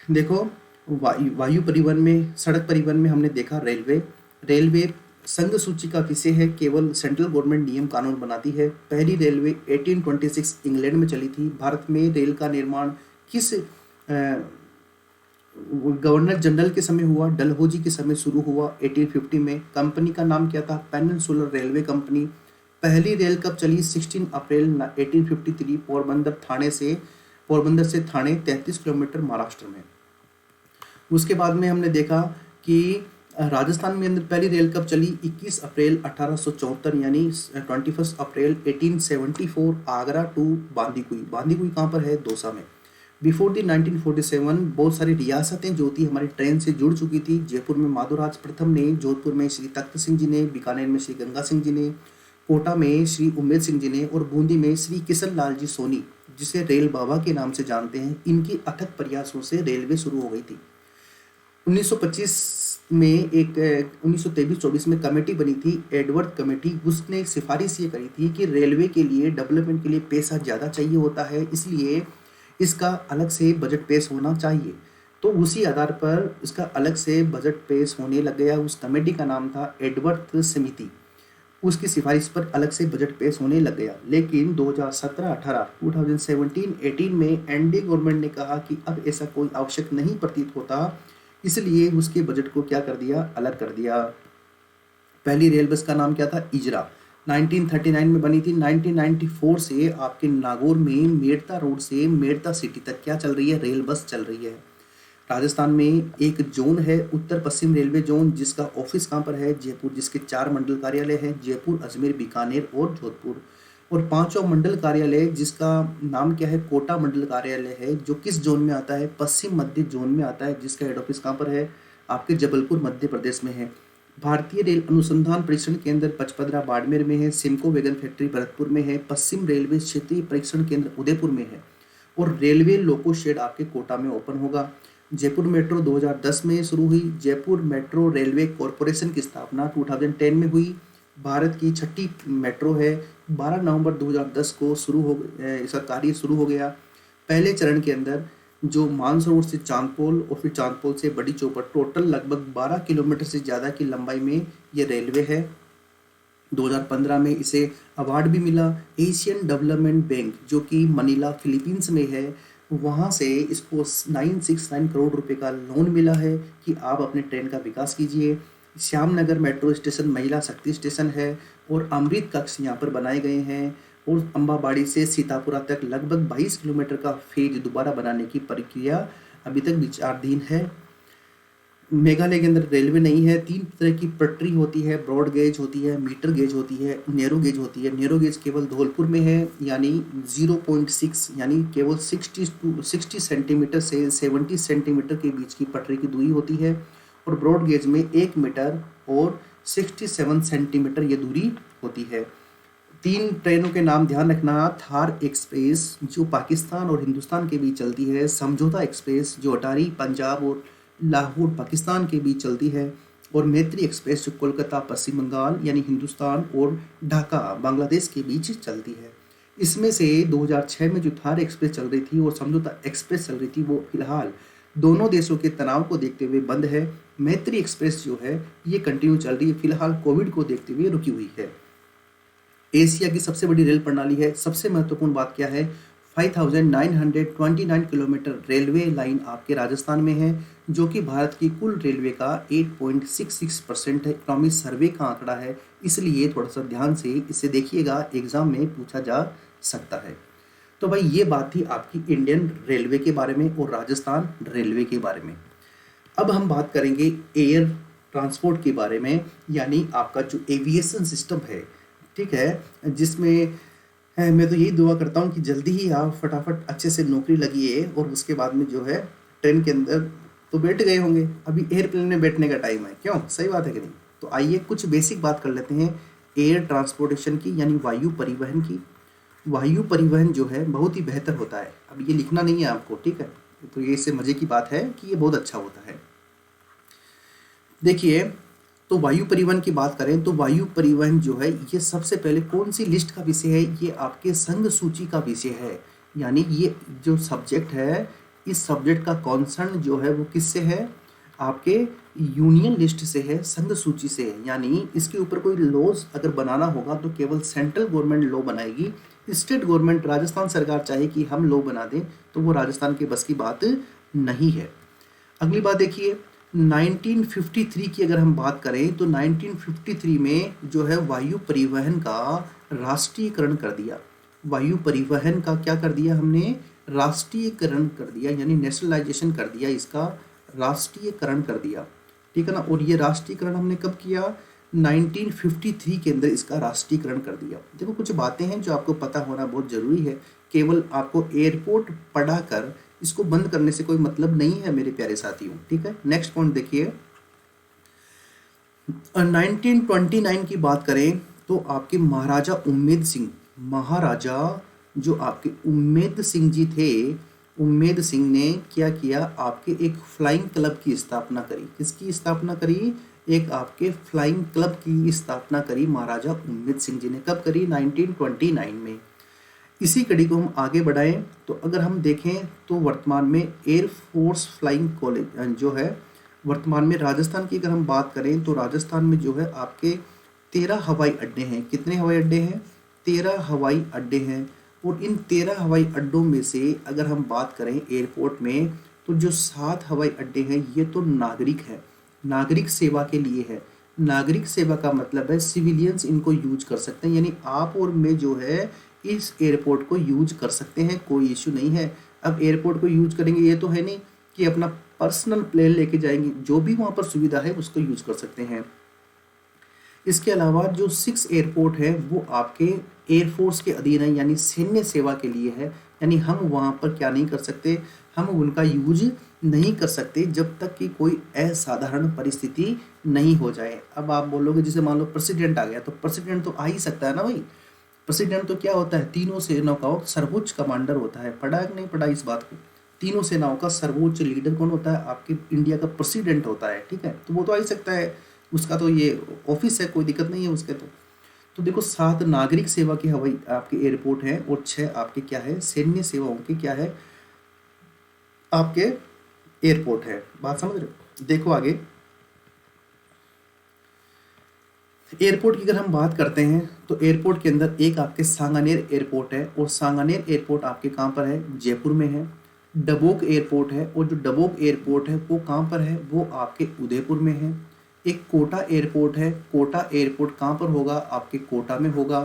देखो वायु परिवहन में, सड़क परिवहन में हमने देखा रेलवे संघ सूची का विषय है, केवल सेंट्रल गवर्नमेंट नियम कानून बनाती है। पहली रेलवे 1826 इंग्लैंड में चली थी। भारत में रेल का निर्माण किस गवर्नर जनरल के समय हुआ, डलहौजी के समय शुरू हुआ 1850 में। कंपनी का नाम क्या था, पेनिनसुलर रेलवे कंपनी। पहली रेल कब चली, 16 अप्रैल 1853 पोरबंदर से थाने 33 किलोमीटर महाराष्ट्र में। उसके बाद में हमने देखा कि राजस्थान में अंदर पहली रेल कब चली, 21 अप्रैल 1874 यानी 21 अप्रैल 1874 आगरा टू बांदीकुई। बांदीकुई कहाँ पर है, दौसा में। बिफोर दी 1947 बहुत सारी रियासतें जो थी हमारी ट्रेन से जुड़ चुकी थी। जयपुर में माधोराज प्रथम ने, जोधपुर में श्री तख्त सिंह जी ने, बीकानेर में श्री गंगा सिंह जी ने, कोटा में श्री उम्मेद सिंह जी ने और बूंदी में श्री किशन लाल जी सोनी, जिसे रेल बाबा के नाम से जानते हैं, इनके अथक प्रयासों से रेलवे शुरू हो गई थी। 1925 में एक 1923-24 में कमेटी बनी थी, एडवर्ड कमेटी। उसने सिफारिश ये करी थी कि रेलवे के लिए डेवलपमेंट के लिए पैसा ज़्यादा चाहिए होता है, इसलिए इसका अलग से बजट पेश होना चाहिए। तो उसी आधार पर इसका अलग से बजट पेश होने लग गया। उस कमेटी का नाम था एडवर्ड समिति। उसकी सिफारिश पर अलग से बजट पेश होने लग गया। लेकिन 2017-18 2017-18 में एनडीए गवर्नमेंट ने कहा कि अब ऐसा कोई आवश्यक नहीं प्रतीत होता, इसलिए उसके बजट को क्या कर दिया, अलग कर दिया। पहली रेल बस का नाम क्या था, इजरा, 1939 में बनी थी। 1994 से आपके नागौर में मेड़ता रोड से मेड़ता सिटी तक क्या चल रही है, रेल बस चल रही है। राजस्थान में एक जोन है उत्तर पश्चिम रेलवे जोन, जिसका ऑफिस कहाँ पर है, जयपुर, जिसके 4 मंडल कार्यालय हैं, जयपुर, अजमेर, बीकानेर और जोधपुर। और 5वां मंडल कार्यालय जिसका नाम क्या है, कोटा मंडल कार्यालय है, जो किस जोन में आता है, पश्चिम मध्य जोन में आता है, जिसका हेड ऑफिस कहाँ पर है, आपके जबलपुर मध्य प्रदेश में है। भारतीय रेल अनुसंधान परीक्षण केंद्र पचपदरा बाड़मेर में है, सिमको वैगन फैक्ट्री भरतपुर में है, पश्चिम रेलवे क्षेत्रीय परीक्षण केंद्र उदयपुर में है और रेलवे लोको शेड आपके कोटा में ओपन होगा। जयपुर मेट्रो 2010 में शुरू हुई। जयपुर मेट्रो रेलवे कॉरपोरेशन की स्थापना 2010 में हुई। भारत की 6ठी मेट्रो है। 12 नवंबर 2010 को इसका कार्य शुरू हो गया। पहले चरण के अंदर जो मानसरोवर से चांदपोल और फिर चांदपोल से बड़ी चौपड़, टोटल लगभग 12 किलोमीटर से ज़्यादा की लंबाई में ये रेलवे है। 2015 में इसे अवार्ड भी मिला। एशियन डेवलपमेंट बैंक जो कि मनीला फिलीपींस में है, वहाँ से इसको 969 करोड़ रुपए का लोन मिला है कि आप अपने ट्रेन का विकास कीजिए। श्यामनगर मेट्रो स्टेशन महिला शक्ति स्टेशन है और अमृत कक्ष यहाँ पर बनाए गए हैं। और अम्बाबाड़ी से सीतापुरा तक लगभग 22 किलोमीटर का फेज दोबारा बनाने की प्रक्रिया अभी तक विचाराधीन है। मेघालय के अंदर रेलवे नहीं है। 3 तरह की पटरी होती है, ब्रॉड गेज होती है, मीटर गेज होती है, नैरो गेज होती है। नैरो गेज केवल धौलपुर में है, यानी 0.6 यानी केवल 60 सेंटीमीटर से 70 सेंटीमीटर के बीच की पटरी की दूरी होती है। और ब्रॉड गेज में 1 मीटर और 67 सेंटीमीटर ये दूरी होती है। 3 ट्रेनों के नाम ध्यान रखना, थार एक्सप्रेस जो पाकिस्तान और हिंदुस्तान के बीच चलती है, समझौता एक्सप्रेस जो अटारी पंजाब और लाहौर पाकिस्तान के बीच चलती है, और मैत्री एक्सप्रेस जो कोलकाता पश्चिम बंगाल यानी हिंदुस्तान और ढाका बांग्लादेश के बीच चलती है। इसमें से 2006 में जो थार एक्सप्रेस चल रही थी और समझौता एक्सप्रेस चल रही थी वो फिलहाल दोनों देशों के तनाव को देखते हुए बंद है। मैत्री एक्सप्रेस जो है ये कंटिन्यू चल रही है, फिलहाल कोविड को देखते हुए रुकी हुई है। एशिया की सबसे बड़ी रेल प्रणाली है। सबसे महत्वपूर्ण बात क्या है, 5929 किलोमीटर रेलवे लाइन आपके राजस्थान में है, जो कि भारत की कुल रेलवे का 8.66% है। इकोनॉमिक सर्वे का आंकड़ा है, इसलिए थोड़ा सा ध्यान से इसे देखिएगा, एग्जाम में पूछा जा सकता है। तो भाई ये बात थी आपकी इंडियन रेलवे के बारे में और राजस्थान रेलवे के बारे में। अब हम बात करेंगे एयर ट्रांसपोर्ट के बारे में, यानी आपका जो एविएशन सिस्टम है, ठीक है, जिसमें मैं तो यही दुआ करता हूँ कि जल्दी ही आप फटाफट अच्छे से नौकरी लगिए और उसके बाद में जो है ट्रेन के अंदर तो बैठ गए होंगे, अभी एयरप्लेन में बैठने का टाइम है, क्यों, सही बात है कि नहीं। तो आइए कुछ बेसिक बात कर लेते हैं एयर ट्रांसपोर्टेशन की, यानी वायु परिवहन की। वायु परिवहन जो है बहुत ही बेहतर होता है। अब ये लिखना नहीं है आपको, ठीक है, तो ये इससे मज़े की बात है कि ये बहुत अच्छा होता है। देखिए, तो वायु परिवहन की बात करें तो वायु परिवहन जो है ये सबसे पहले कौन सी लिस्ट का विषय है, ये आपके संघ सूची का विषय है। यानी ये जो सब्जेक्ट है, इस सब्जेक्ट का कॉन्सर्न जो है वो किससे है, आपके यूनियन लिस्ट से है, संघ सूची से है। यानी इसके ऊपर कोई लॉज अगर बनाना होगा तो केवल सेंट्रल गवर्नमेंट लॉ बनाएगी। स्टेट गवर्नमेंट, राजस्थान सरकार चाहे कि हम लॉ बना दें तो वो राजस्थान के बस की बात नहीं है। अगली बात देखिए, 1953 की अगर हम बात करें तो 1953 में जो है वायु परिवहन का राष्ट्रीयकरण कर दिया। वायु परिवहन का क्या कर दिया हमने, राष्ट्रीयकरण कर दिया, यानी नेशनलाइजेशन कर दिया, इसका राष्ट्रीयकरण कर दिया, ठीक है ना। और ये राष्ट्रीयकरण हमने कब किया, 1953 के अंदर इसका राष्ट्रीयकरण कर दिया। देखो कुछ बातें हैं जो आपको पता होना बहुत जरूरी है, केवल आपको एयरपोर्ट पढ़ाकर इसको बंद करने से कोई मतलब नहीं है मेरे प्यारे साथियों, ठीक है। नेक्स्ट पॉइंट देखिए, 1929 की बात करें तो आपके महाराजा उम्मेद सिंह, महाराजा जो आपके उम्मेद सिंह जी थे, उम्मेद सिंह ने क्या किया, आपके एक फ्लाइंग क्लब की स्थापना करी। किसकी स्थापना करी, एक आपके फ्लाइंग क्लब की स्थापना करी महाराजा उम्मेद सिंह जी ने। कब करी, 1929 में। इसी कड़ी को हम आगे बढ़ाएं तो अगर हम देखें तो वर्तमान में एयरफोर्स फ्लाइंग कॉलेज जो है, वर्तमान में राजस्थान की अगर हम बात करें तो राजस्थान में जो है आपके 13 हवाई अड्डे हैं। कितने हवाई अड्डे हैं, 13 हवाई अड्डे हैं। और इन 13 हवाई अड्डों में से अगर हम बात करें एयरपोर्ट में तो जो 7 हवाई अड्डे हैं ये तो नागरिक है, नागरिक सेवा के लिए है। नागरिक सेवा का मतलब है सिविलियंस इनको यूज कर सकते हैं, यानी आप और मैं जो है इस एयरपोर्ट को यूज कर सकते हैं, कोई इशू नहीं है। अब एयरपोर्ट को यूज करेंगे ये तो है नहीं कि अपना पर्सनल प्लेन लेके जाएंगे, जो भी वहाँ पर सुविधा है उसको यूज कर सकते हैं। इसके अलावा जो 6 एयरपोर्ट है वो आपके एयरफोर्स के अधीन है, यानी सैन्य सेवा के लिए है। यानी हम वहाँ पर क्या नहीं कर सकते, हम उनका यूज नहीं कर सकते जब तक कि कोई असाधारण परिस्थिति नहीं हो जाए। अब आप बोलोगे जैसे मान लो प्रेसिडेंट आ गया, तो प्रेसिडेंट तो आ ही सकता है ना भाई। प्रेसिडेंट तो क्या होता है, तीनों सेनाओं का सर्वोच्च कमांडर होता है। पढ़ा है कि नहीं पढ़ा इस बात को, तीनों सेनाओं का सर्वोच्च लीडर कौन होता है, आपके इंडिया का प्रेसिडेंट होता है, ठीक है। तो वो तो आ ही सकता है, उसका तो ये ऑफिस है, कोई दिक्कत नहीं है उसके। तो देखो 7 नागरिक सेवा के हवाई आपके एयरपोर्ट हैं और 6 आपके क्या है, सैन्य सेवाओं के क्या है, आपके एयरपोर्ट है। बात समझ रहे हो। देखो आगे एयरपोर्ट की अगर हम बात करते हैं तो एयरपोर्ट के अंदर एक आपके सांगानेर एयरपोर्ट है, और सांगानेर एयरपोर्ट आपके कहाँ पर है, जयपुर में है। डबोक एयरपोर्ट है, और जो डबोक एयरपोर्ट है वो कहाँ पर है, वो आपके उदयपुर में है। एक कोटा एयरपोर्ट है, कोटा एयरपोर्ट कहाँ पर होगा, आपके कोटा में होगा।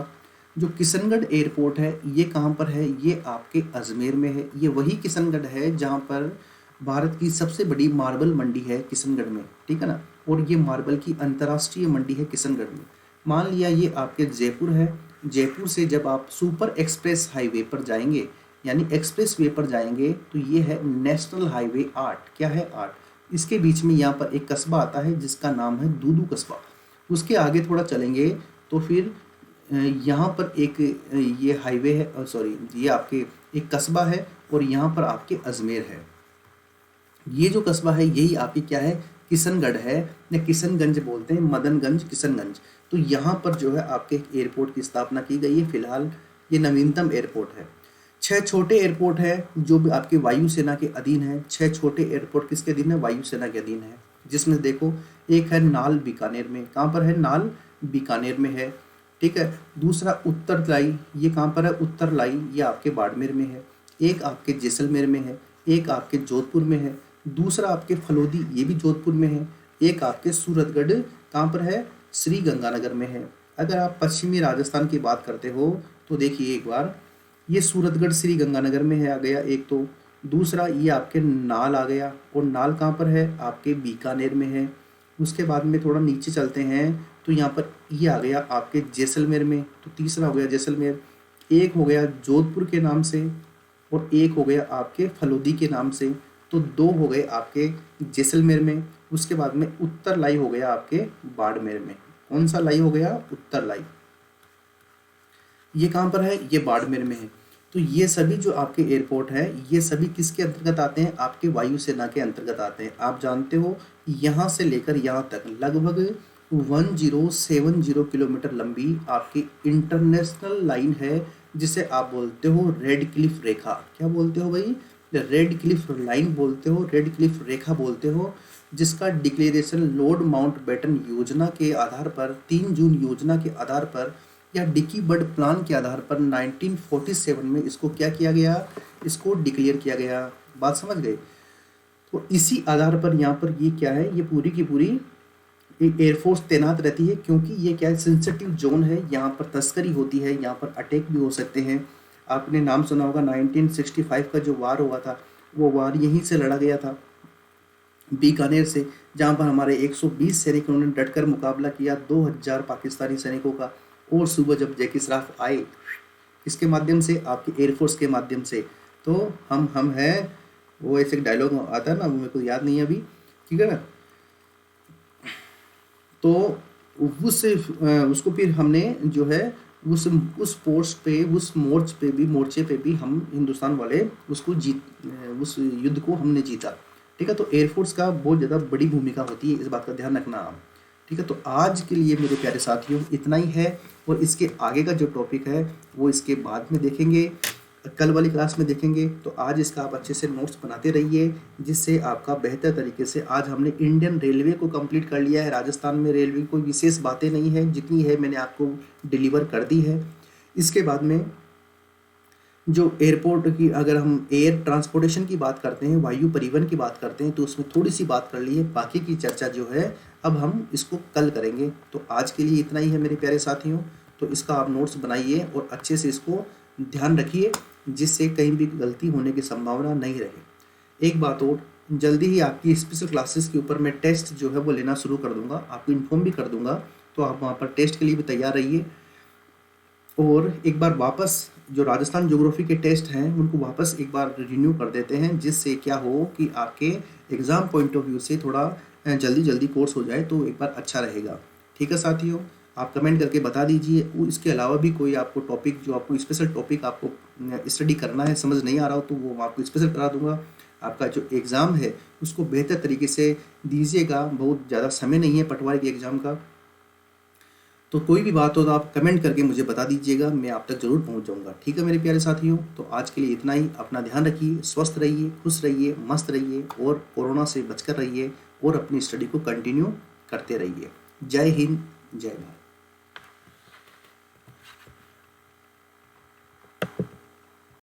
जो किशनगढ़ एयरपोर्ट है ये कहाँ पर है, ये आपके अजमेर में है। ये वही किशनगढ़ है जहाँ पर भारत की सबसे बड़ी मार्बल मंडी है किशनगढ़ में, ठीक है ना। और ये मार्बल की अंतर्राष्ट्रीय मंडी है किशनगढ़ में। मान लिया ये आपके जयपुर है, जयपुर से जब आप सुपर एक्सप्रेस हाईवे पर जाएंगे यानी एक्सप्रेस वे पर जाएंगे तो ये है नेशनल हाईवे 8। क्या है 8। इसके बीच में यहाँ पर एक कस्बा आता है जिसका नाम है दूदू कस्बा। उसके आगे थोड़ा चलेंगे तो फिर यहाँ पर एक ये हाईवे है, सॉरी ये आपके एक कस्बा है और यहाँ पर आपके अजमेर है। ये जो कस्बा है यही आपकी क्या है, किशनगढ़ है या किशनगंज बोलते हैं, मदनगंज किशनगंज। तो यहाँ पर जो है आपके एक एयरपोर्ट की स्थापना की गई है। फिलहाल ये नवीनतम एयरपोर्ट है। 6 छोटे एयरपोर्ट है जो भी आपके वायुसेना के अधीन है। 6 छोटे एयरपोर्ट किसके अधीन है, वायुसेना के अधीन है। जिसमें देखो एक है नाल बीकानेर में, कहाँ पर है, नाल बीकानेर में है, ठीक है। दूसरा उत्तरलाई, ये कहाँ पर है, उत्तरलाई, ये आपके बाड़मेर में है। एक आपके जैसलमेर में है, एक आपके जोधपुर में है, दूसरा आपके फलोदी, ये भी जोधपुर में है। एक आपके सूरतगढ़ कहाँ पर है, श्री गंगानगर में है। अगर आप पश्चिमी राजस्थान की बात करते हो तो देखिए एक बार, ये सूरतगढ़ श्री गंगानगर में है आ गया एक तो। दूसरा ये आपके नाल आ गया, और नाल कहाँ पर है, आपके बीकानेर में है। उसके बाद में थोड़ा नीचे चलते हैं तो यहाँ पर ये आ गया आपके जैसलमेर में। तो तीसरा हो गया जैसलमेर। एक हो गया जोधपुर के नाम से और एक हो गया आपके फलोदी के नाम से। तो 2 हो गए आपके जैसलमेर में। उसके बाद में उत्तरलाई हो गया आपके बाड़मेर में। कौन सा लाई हो गया, उत्तरलाई। ये कहाँ पर है, ये बाड़मेर में है। तो ये सभी जो आपके एयरपोर्ट है ये सभी किसके अंतर्गत आते हैं, आपके वायुसेना के अंतर्गत आते हैं। आप जानते हो यहाँ से लेकर यहाँ तक लगभग 1070 किलोमीटर लंबी आपकी इंटरनेशनल लाइन है, जिसे आप बोलते हो रेड क्लिफ रेखा। क्या बोलते हो भाई, रेड क्लिफ लाइन बोलते हो, रेड क्लिफ रेखा बोलते हो, जिसका डिक्लेरेशन लॉर्ड माउंटबेटन योजना के आधार पर, 3 जून योजना के आधार पर या डिकी बर्ड प्लान के आधार पर 1947 में इसको क्या किया गया, इसको डिक्लेयर किया गया। बात समझ गए। तो इसी आधार पर यहाँ पर ये क्या है, ये पूरी की पूरी एयरफोर्स तैनात रहती है, क्योंकि ये क्या है, सेंसिटिव जोन है। यहाँ पर तस्करी होती है, यहाँ पर अटैक भी हो सकते हैं। आपने नाम सुना होगा 1965 का जो वार हुआ था, वो वार यहीं से लड़ा गया था, बीकानेर से, जहाँ पर हमारे 120 सैनिकों ने डटकर मुकाबला किया 2000 पाकिस्तानी सैनिकों का। और सुबह जब जैकी सराफ आए, इसके माध्यम से, आपके एयरफोर्स के माध्यम से, तो हम हैं, वो ऐसे एक डायलॉग आता है ना, वो मेरे को याद नहीं है अभी, ठीक है ना। तो उसको फिर हमने जो है उस पोस्ट पे, उस मोर्चे पे भी हम हिंदुस्तान वाले उसको उस युद्ध को हमने जीता, ठीक है। तो एयरफोर्स का बहुत ज़्यादा बड़ी भूमिका होती है, इस बात का ध्यान रखना आप, ठीक है। तो आज के लिए मेरे प्यारे साथियों इतना ही है, और इसके आगे का जो टॉपिक है वो इसके बाद में देखेंगे, कल वाली क्लास में देखेंगे। तो आज इसका आप अच्छे से नोट्स बनाते रहिए, जिससे आपका बेहतर तरीके से, आज हमने इंडियन रेलवे को कंप्लीट कर लिया है। राजस्थान में रेलवे कोई विशेष बातें नहीं है, जितनी है मैंने आपको डिलीवर कर दी है। इसके बाद में जो एयरपोर्ट की, अगर हम एयर ट्रांसपोर्टेशन की बात करते हैं, वायु परिवहन की बात करते हैं, तो उसमें थोड़ी सी बात कर ली है। बाकी की चर्चा जो है अब हम इसको कल करेंगे। तो आज के लिए इतना ही है मेरे प्यारे साथियों। तो इसका आप नोट्स बनाइए और अच्छे से इसको ध्यान रखिए, जिससे कहीं भी गलती होने की संभावना नहीं रहे। एक बात और, जल्दी ही आपकी स्पेशल क्लासेस के ऊपर मैं टेस्ट जो है वो लेना शुरू कर दूंगा, आपको इन्फॉर्म भी कर दूंगा। तो आप वहाँ पर टेस्ट के लिए भी तैयार रहिए। और एक बार वापस जो राजस्थान ज्योग्राफी के टेस्ट हैं उनको वापस एक बार रिन्यू कर देते हैं, जिससे क्या हो कि आपके एग्ज़ाम पॉइंट ऑफ व्यू से थोड़ा जल्दी कोर्स हो जाए, तो एक बार अच्छा रहेगा, ठीक है साथियों। आप कमेंट करके बता दीजिए। इसके अलावा भी कोई आपको टॉपिक, जो आपको स्पेशल टॉपिक आपको स्टडी करना है, समझ नहीं आ रहा हो, तो वो आपको स्पेशल करा दूंगा। आपका जो एग्ज़ाम है उसको बेहतर तरीके से दीजिएगा, बहुत ज़्यादा समय नहीं है पटवारी के एग्ज़ाम का। तो कोई भी बात हो तो आप कमेंट करके मुझे बता दीजिएगा, मैं आप तक ज़रूर पहुंच जाऊंगा, ठीक है मेरे प्यारे साथियों। तो आज के लिए इतना ही। अपना ध्यान रखिए, स्वस्थ रहिए, खुश रहिए, मस्त रहिए, और कोरोना से बचकर रहिए, और अपनी स्टडी को कंटिन्यू करते रहिए। जय हिंद, जय भारत।